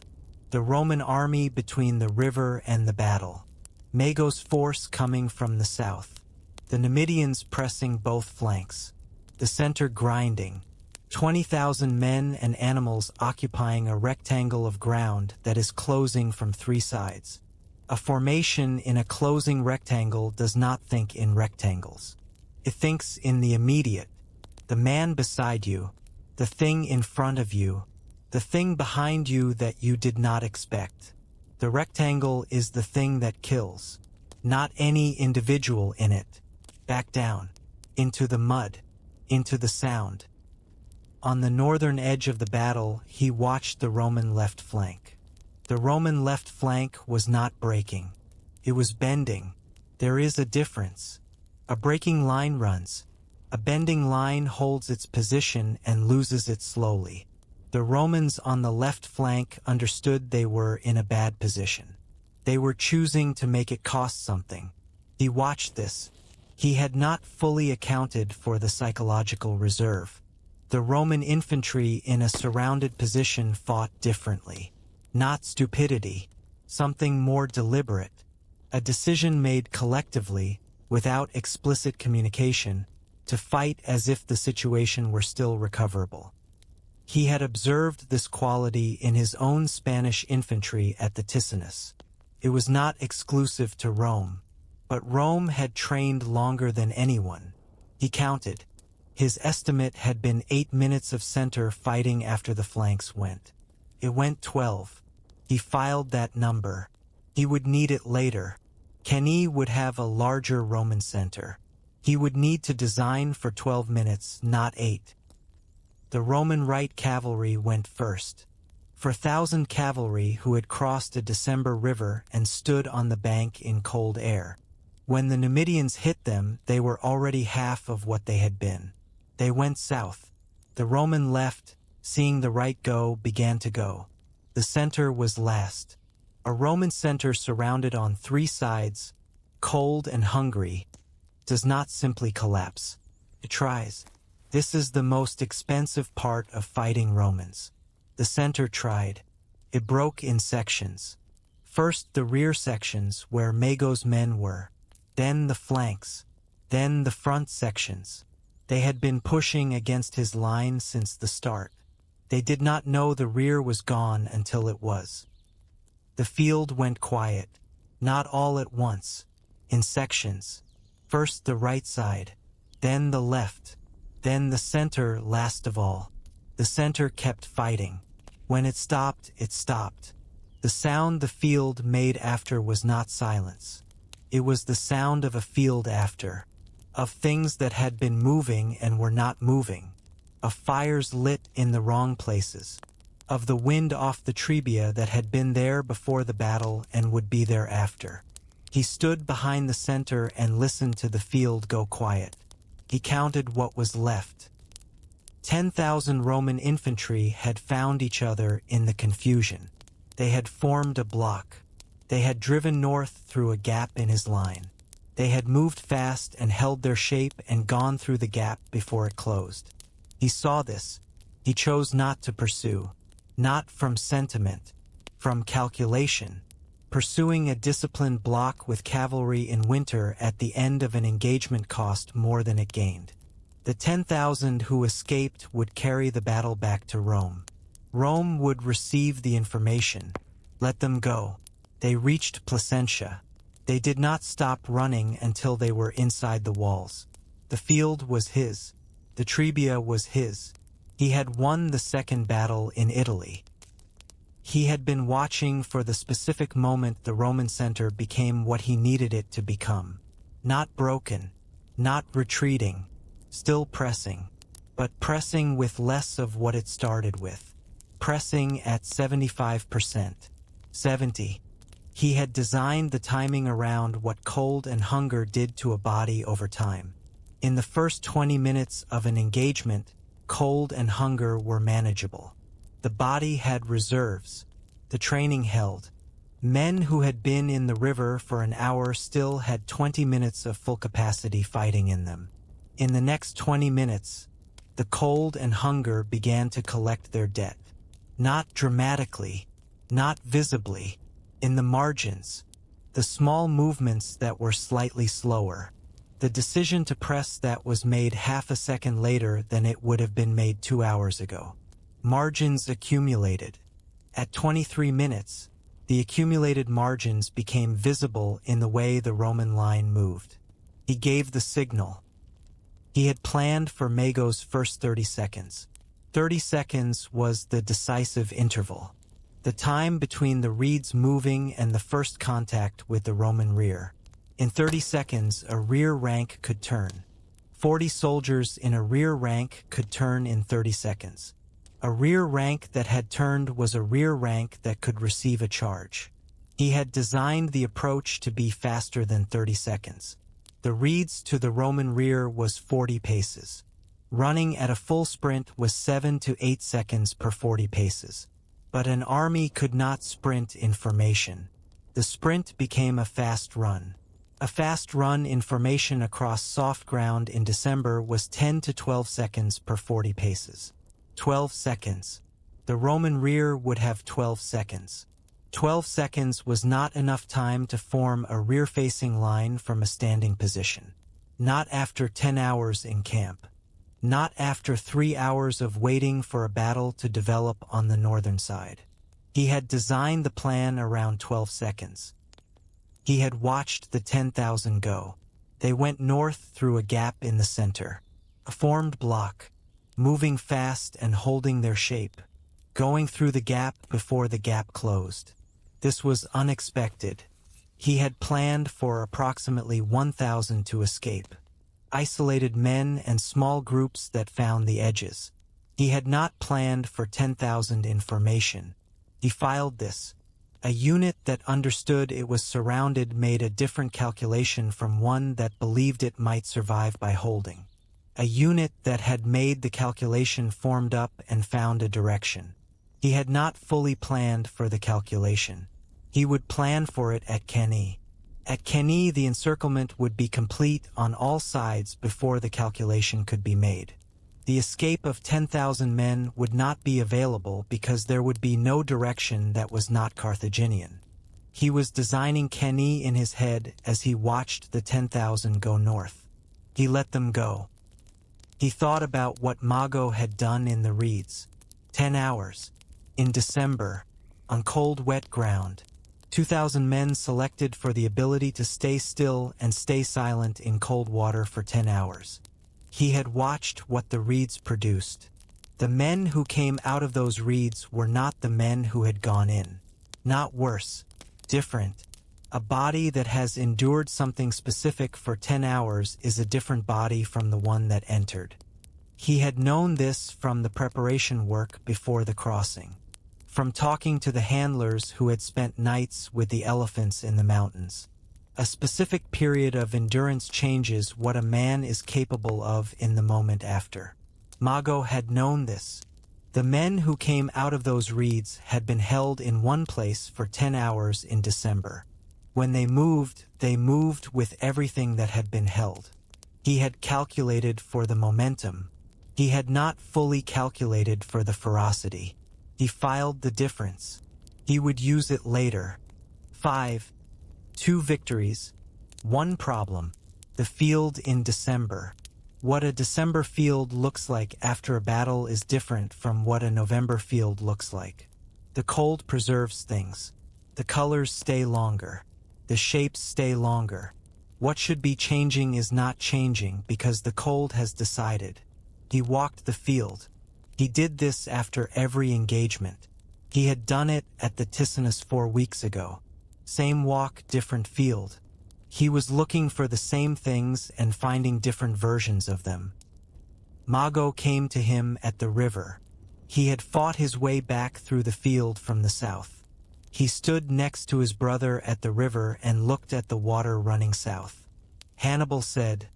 The Roman army between the river and the battle. Mago's force coming from the south. The Numidians pressing both flanks. The center grinding. 20,000 men and animals occupying a rectangle of ground that is closing from three sides. A formation in a closing rectangle does not think in rectangles. It thinks in the immediate, the man beside you, the thing in front of you, the thing behind you that you did not expect. The rectangle is the thing that kills, not any individual in it. Back down, into the mud, into the sound. On the northern edge of the battle, he watched the Roman left flank. The Roman left flank was not breaking. It was bending. There is a difference. A breaking line runs. A bending line holds its position and loses it slowly. The Romans on the left flank understood they were in a bad position. They were choosing to make it cost something. He watched this. He had not fully accounted for the psychological reserve. The Roman infantry in a surrounded position fought differently. Not stupidity, something more deliberate. A decision made collectively, without explicit communication, to fight as if the situation were still recoverable. He had observed this quality in his own Spanish infantry at the Ticinus. It was not exclusive to Rome, but Rome had trained longer than anyone. He counted. His estimate had been 8 minutes of center fighting after the flanks went. It went 12. He filed that number. He would need it later. Kenny would have a larger Roman center. He would need to design for 12 minutes, not 8. The Roman right cavalry went first. For 1,000 cavalry who had crossed a December river and stood on the bank in cold air. When the Numidians hit them, they were already half of what they had been. They went south. The Roman left, seeing the right go, began to go. The center was last. A Roman center surrounded on three sides, cold and hungry, does not simply collapse. It tries. This is the most expensive part of fighting Romans. The center tried. It broke in sections. First the rear sections where Mago's men were, then the flanks, then the front sections. They had been pushing against his line since the start. They did not know the rear was gone until it was. The field went quiet, not all at once, in sections. First the right side, then the left, then the center last of all. The center kept fighting. When it stopped, it stopped. The sound the field made after was not silence. It was the sound of a field after, of things that had been moving and were not moving, of fires lit in the wrong places, of the wind off the Trebia that had been there before the battle and would be there after. He stood behind the center and listened to the field go quiet. He counted what was left. 10,000 Roman infantry had found each other in the confusion. They had formed a block. They had driven north through a gap in his line. They had moved fast and held their shape and gone through the gap before it closed. He saw this. He chose not to pursue. Not from sentiment, from calculation. Pursuing a disciplined block with cavalry in winter at the end of an engagement cost more than it gained. The 10,000 who escaped would carry the battle back to Rome. Rome would receive the information. Let them go. They reached Placentia. They did not stop running until they were inside the walls. The field was his. The Trebia was his. He had won the second battle in Italy. He had been watching for the specific moment the Roman center became what he needed it to become. Not broken, not retreating, still pressing, but pressing with less of what it started with. Pressing at 75%. 70. He had designed the timing around what cold and hunger did to a body over time. In the first 20 minutes of an engagement, cold and hunger were manageable. The body had reserves. The training held. Men who had been in the river for an hour still had 20 minutes of full capacity fighting in them. In the next 20 minutes, the cold and hunger began to collect their debt. Not dramatically, Not visibly. In the margins. The small movements that were slightly slower. The decision to press that was made half a second later than it would have been made 2 hours ago. Margins accumulated. At 23 minutes, the accumulated margins became visible in the way the Roman line moved. He gave the signal. He had planned for Mago's first 30 seconds. 30 seconds was the decisive interval. The time between the reeds moving and the first contact with the Roman rear. In 30 seconds, a rear rank could turn. 40 soldiers in a rear rank could turn in 30 seconds. A rear rank that had turned was a rear rank that could receive a charge. He had designed the approach to be faster than 30 seconds. The reeds to the Roman rear was 40 paces. Running at a full sprint was 7 to 8 seconds per 40 paces. But an army could not sprint in formation. The sprint became a fast run. A fast run in formation across soft ground in December was 10 to 12 seconds per 40 paces. 12 seconds. The Roman rear would have 12 seconds. 12 seconds was not enough time to form a rear-facing line from a standing position. Not after 10 hours in camp. Not after 3 hours of waiting for a battle to develop on the northern side. He had designed the plan around 12 seconds. He had watched the 10,000 go. They went north through a gap in the center. A formed block, moving fast and holding their shape, going through the gap before the gap closed. This was unexpected. He had planned for approximately 1,000 to escape. Isolated men and small groups that found the edges. He had not planned for 10,000 in formation. He filed this. A unit that understood it was surrounded made a different calculation from one that believed it might survive by holding. A unit that had made the calculation formed up and found a direction. He had not fully planned for the calculation. He would plan for it at Kenny. At Kenny, the encirclement would be complete on all sides before the calculation could be made. The escape of 10,000 men would not be available because there would be no direction that was not Carthaginian. He was designing Kenny in his head as he watched the 10,000 go north. He let them go. He thought about what Mago had done in the reeds. 10 hours. In December. On cold, wet ground. 2,000 men selected for the ability to stay still and stay silent in cold water for 10 hours. He had watched what the reeds produced. The men who came out of those reeds were not the men who had gone in. Not worse. Different. A body that has endured something specific for 10 hours is a different body from the one that entered. He had known this from the preparation work before the crossing. From talking to the handlers who had spent nights with the elephants in the mountains. A specific period of endurance changes what a man is capable of in the moment after. Mago had known this. The men who came out of those reeds had been held in one place for 10 hours in December. When they moved with everything that had been held. He had calculated for the momentum. He had not fully calculated for the ferocity. He filed the difference. He would use it later. 5. 2 victories. 1 problem. The field in December. What a December field looks like after a battle is different from what a November field looks like. The cold preserves things. The colors stay longer. The shapes stay longer. What should be changing is not changing because the cold has decided. He walked the field. He did this after every engagement. He had done it at the Ticinus 4 weeks ago. Same walk, different field. He was looking for the same things and finding different versions of them. Mago came to him at the river. He had fought his way back through the field from the south. He stood next to his brother at the river and looked at the water running south. Hannibal said,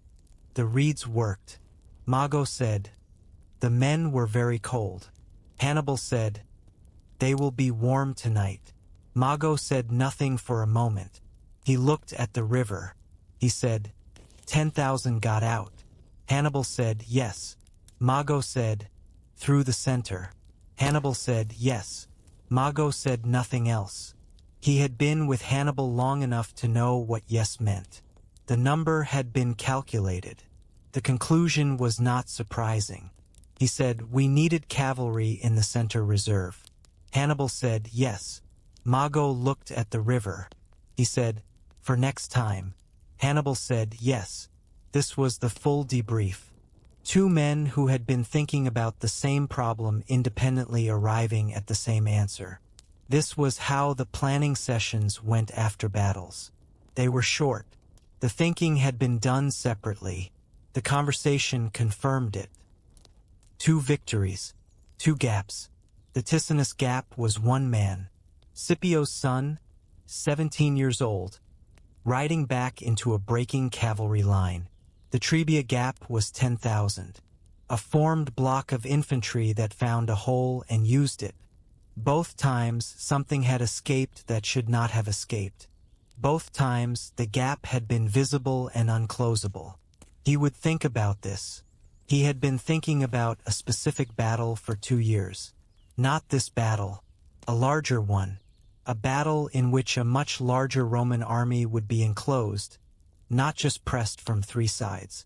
"The reeds worked." Mago said, "The men were very cold." Hannibal said, "They will be warm tonight." Mago said nothing for a moment. He looked at the river. He said, 10,000 got out. Hannibal said, "Yes." Mago said, "Through the center." Hannibal said, "Yes." Mago said nothing else. He had been with Hannibal long enough to know what yes meant. The number had been calculated. The conclusion was not surprising. He said, "We needed cavalry in the center reserve." Hannibal said, "Yes." Mago looked at the river. He said, "For next time." Hannibal said, "Yes." This was the full debrief. Two men who had been thinking about the same problem independently arriving at the same answer. This was how the planning sessions went after battles. They were short. The thinking had been done separately. The conversation confirmed it. 2 victories. 2 gaps. The Ticinus gap was 1 man. Scipio's son, 17 years old, riding back into a breaking cavalry line. The Trebia gap was 10,000. A formed block of infantry that found a hole and used it. Both times something had escaped that should not have escaped. Both times the gap had been visible and unclosable. He would think about this. He had been thinking about a specific battle for 2 years. Not this battle. A larger one. A battle in which a much larger Roman army would be enclosed, not just pressed from 3 sides.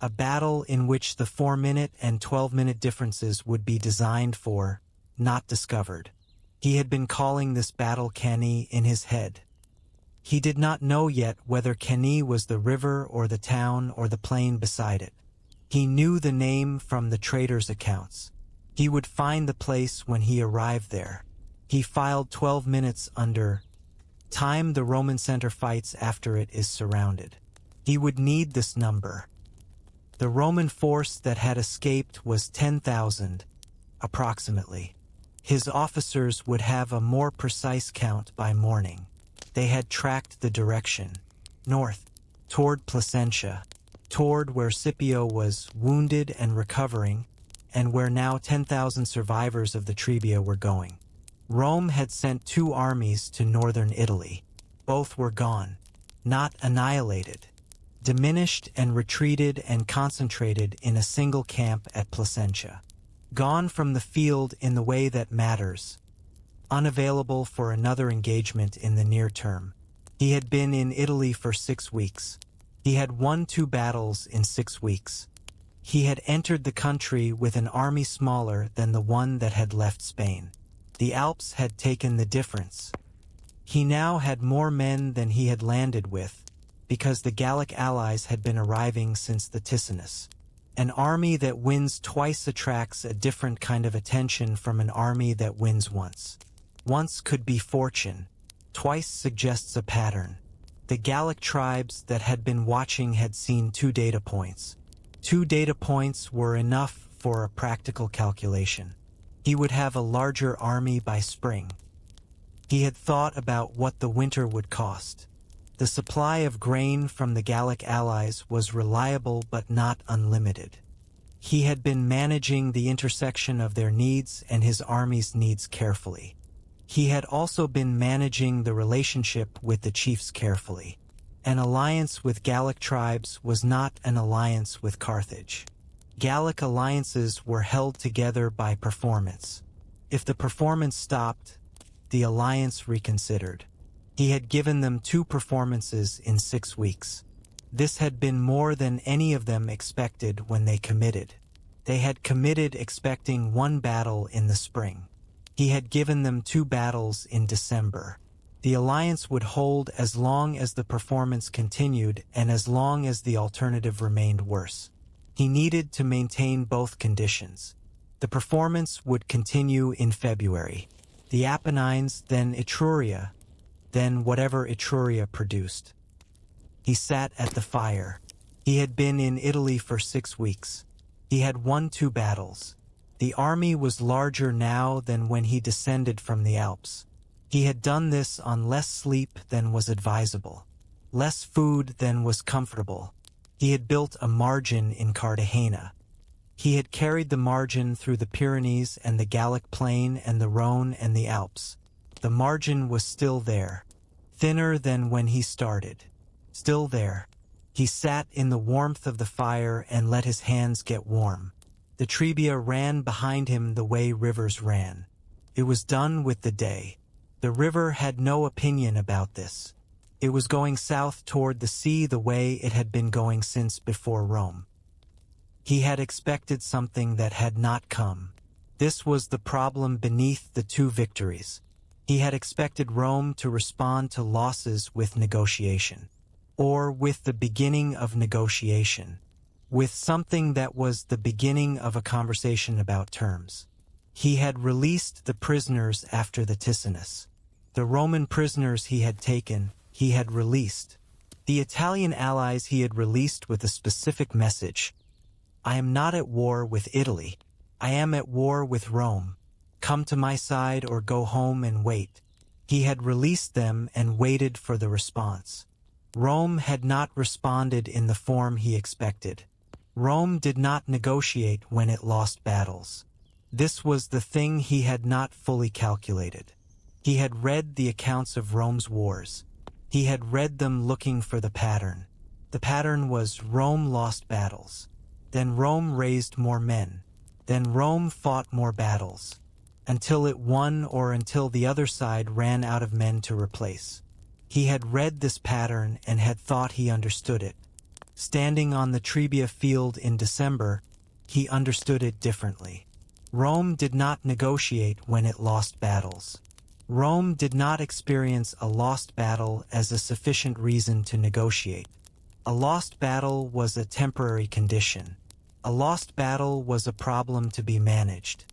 A battle in which the 4-minute and 12-minute differences would be designed for, not discovered. He had been calling this battle Cani in his head. He did not know yet whether Cani was the river or the town or the plain beside it. He knew the name from the traders' accounts. He would find the place when he arrived there. He filed 12 minutes under time the Roman center fights after it is surrounded. He would need this number. The Roman force that had escaped was 10,000, approximately. His officers would have a more precise count by morning. They had tracked the direction, north, toward Placentia, toward where Scipio was wounded and recovering, and where now 10,000 survivors of the Trebia were going. Rome had sent 2 armies to northern Italy. Both were gone, not annihilated, diminished and retreated and concentrated in a single camp at Placentia. Gone from the field in the way that matters, unavailable for another engagement in the near term. He had been in Italy for 6 weeks. He had won 2 battles in 6 weeks. He had entered the country with an army smaller than the one that had left Spain. The Alps had taken the difference. He now had more men than he had landed with, because the Gallic allies had been arriving since the Ticinus. An army that wins twice attracts a different kind of attention from an army that wins once. Once could be fortune. Twice suggests a pattern. The Gallic tribes that had been watching had seen 2 data points. 2 data points were enough for a practical calculation. He would have a larger army by spring. He had thought about what the winter would cost. The supply of grain from the Gallic allies was reliable but not unlimited. He had been managing the intersection of their needs and his army's needs carefully. He had also been managing the relationship with the chiefs carefully. An alliance with Gallic tribes was not an alliance with Carthage. Gallic alliances were held together by performance. If the performance stopped, the alliance reconsidered. He had given them 2 performances in 6 weeks. This had been more than any of them expected when they committed. They had committed expecting 1 battle in the spring. He had given them 2 battles in December. The alliance would hold as long as the performance continued and as long as the alternative remained worse. He needed to maintain both conditions. The performance would continue in February. The Apennines, then Etruria, then whatever Etruria produced. He sat at the fire. He had been in Italy for 6 weeks. He had won 2 battles. The army was larger now than when he descended from the Alps. He had done this on less sleep than was advisable, less food than was comfortable. He had built a margin in Cartagena. He had carried the margin through the Pyrenees and the Gallic Plain and the Rhone and the Alps. The margin was still there, thinner than when he started. Still there. He sat in the warmth of the fire and let his hands get warm. The Trebia ran behind him the way rivers ran. It was done with the day. The river had no opinion about this. It was going south toward the sea the way it had been going since before Rome. He had expected something that had not come. This was the problem beneath the two victories. He had expected Rome to respond to losses with negotiation, or with the beginning of negotiation, with something that was the beginning of a conversation about terms. He had released the prisoners after the Ticinus. The Roman prisoners he had taken, he had released. The Italian allies he had released with a specific message. I am not at war with Italy. I am at war with Rome. Come to my side or go home and wait. He had released them and waited for the response. Rome had not responded in the form he expected. Rome did not negotiate when it lost battles. This was the thing he had not fully calculated. He had read the accounts of Rome's wars. He had read them looking for the pattern. The pattern was Rome lost battles. Then Rome raised more men. Then Rome fought more battles. Until it won or until the other side ran out of men to replace. He had read this pattern and had thought he understood it. Standing on the Trebia field in December, he understood it differently. Rome did not negotiate when it lost battles. Rome did not experience a lost battle as a sufficient reason to negotiate. A lost battle was a temporary condition. A lost battle was a problem to be managed.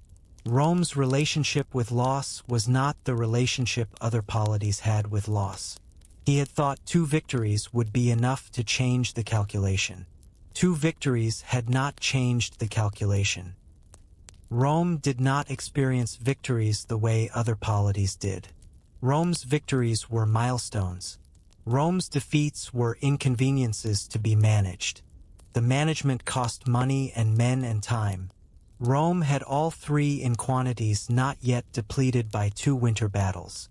Rome's relationship with loss was not the relationship other polities had with loss. He had thought 2 victories would be enough to change the calculation. 2 victories had not changed the calculation. Rome did not experience victories the way other polities did. Rome's victories were milestones. Rome's defeats were inconveniences to be managed. The management cost money and men and time. Rome had all 3 in quantities not yet depleted by 2 winter battles.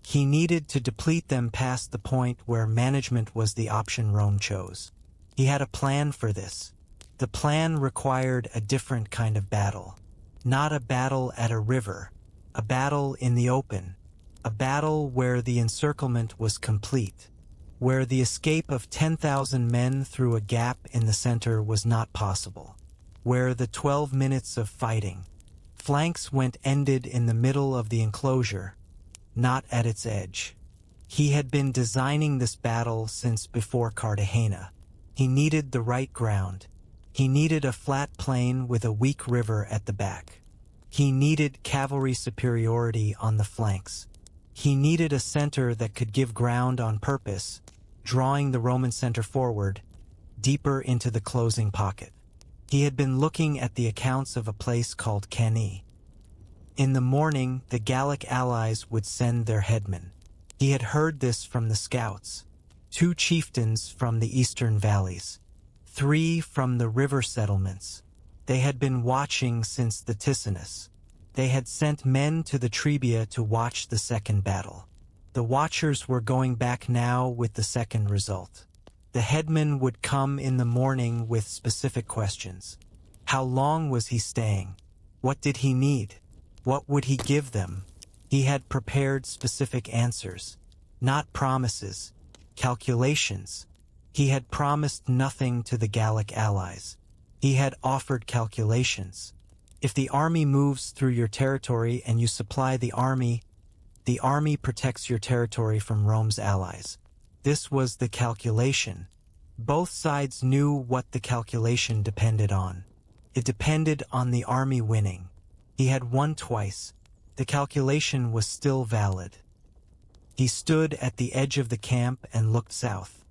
He needed to deplete them past the point where management was the option Rome chose. He had a plan for this. The plan required a different kind of battle. Not a battle at a river, a battle in the open, a battle where the encirclement was complete, where the escape of 10,000 men through a gap in the center was not possible, where the 12 minutes of fighting, flanks went ended in the middle of the enclosure, not at its edge. He had been designing this battle since before Cartagena. He needed the right ground. He needed a flat plain with a weak river at the back. He needed cavalry superiority on the flanks. He needed a center that could give ground on purpose, drawing the Roman center forward, deeper into the closing pocket. He had been looking at the accounts of a place called Cannae. In the morning, the Gallic allies would send their headmen. He had heard this from the scouts. 2 chieftains from the eastern valleys. 3 from the river settlements. They had been watching since the Ticinus. They had sent men to the Trebia to watch the second battle. The watchers were going back now with the second result. The headman would come in the morning with specific questions. How long was he staying? What did he need? What would he give them? He had prepared specific answers, not promises, calculations. He had promised nothing to the Gallic allies. He had offered calculations. If the army moves through your territory and you supply the army protects your territory from Rome's allies. This was the calculation. Both sides knew what the calculation depended on. It depended on the army winning. He had won twice. The calculation was still valid. He stood at the edge of the camp and looked south.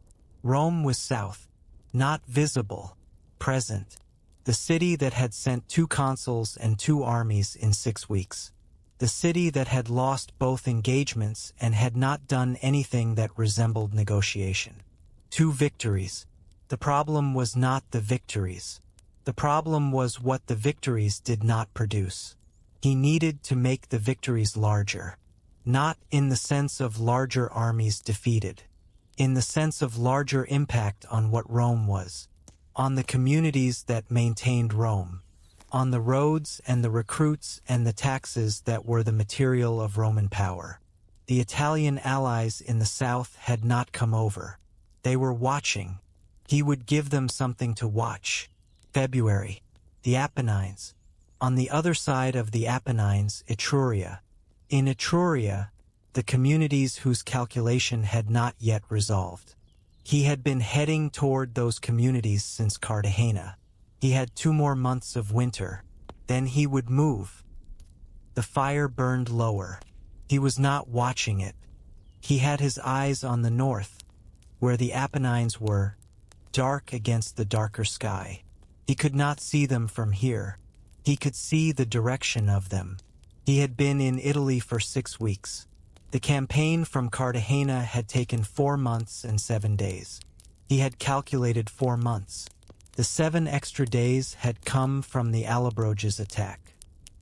Rome was south, not visible, present. The city that had sent 2 consuls and 2 armies in 6 weeks. The city that had lost both engagements and had not done anything that resembled negotiation. 2 victories. The problem was not the victories. The problem was what the victories did not produce. He needed to make the victories larger. Not in the sense of larger armies defeated. In the sense of larger impact on what Rome was. On the communities that maintained Rome. on the roads and the recruits and the taxes that were the material of Roman power. The Italian allies in the south had not come over. They were watching. He would give them something to watch. February. The Apennines. On the other side of the Apennines, Etruria. In Etruria, the communities whose calculation had not yet resolved. He had been heading toward those communities since Cartagena. He had 2 more months of winter. Then he would move. The fire burned lower. He was not watching it. He had his eyes on the north, where the Apennines were, dark against the darker sky. He could not see them from here. He could see the direction of them. He had been in Italy for 6 weeks. The campaign from Cartagena had taken 4 months and 7 days. He had calculated 4 months. The 7 extra days had come from the Allobroges attack.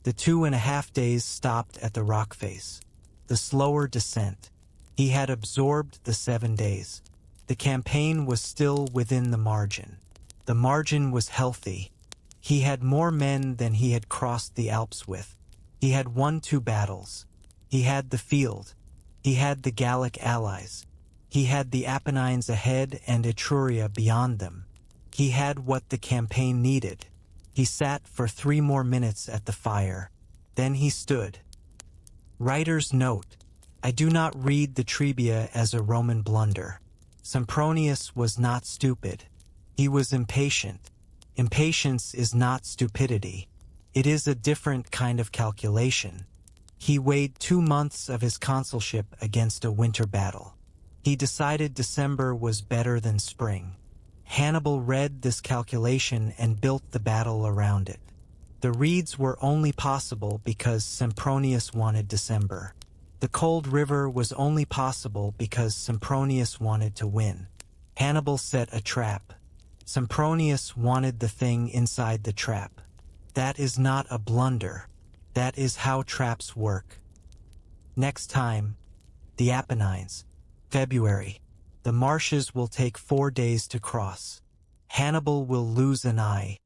The 2.5 days stopped at the rock face. The slower descent. He had absorbed the 7 days. The campaign was still within the margin. The margin was healthy. He had more men than he had crossed the Alps with. He had won 2 battles. He had the field. He had the Gallic allies. He had the Apennines ahead and Etruria beyond them. He had what the campaign needed. He sat for 3 more minutes at the fire. Then he stood. Writer's note: I do not read the Trebia as a Roman blunder. Sempronius was not stupid. He was impatient. Impatience is not stupidity. It is a different kind of calculation. He weighed 2 months of his consulship against a winter battle. He decided December was better than spring. Hannibal read this calculation and built the battle around it. The reeds were only possible because Sempronius wanted December. The cold river was only possible because Sempronius wanted to win. Hannibal set a trap. Sempronius wanted the thing inside the trap. That is not a blunder. That is how traps work. Next time, the Apennines. February. The marshes will take 4 days to cross. Hannibal will lose an eye.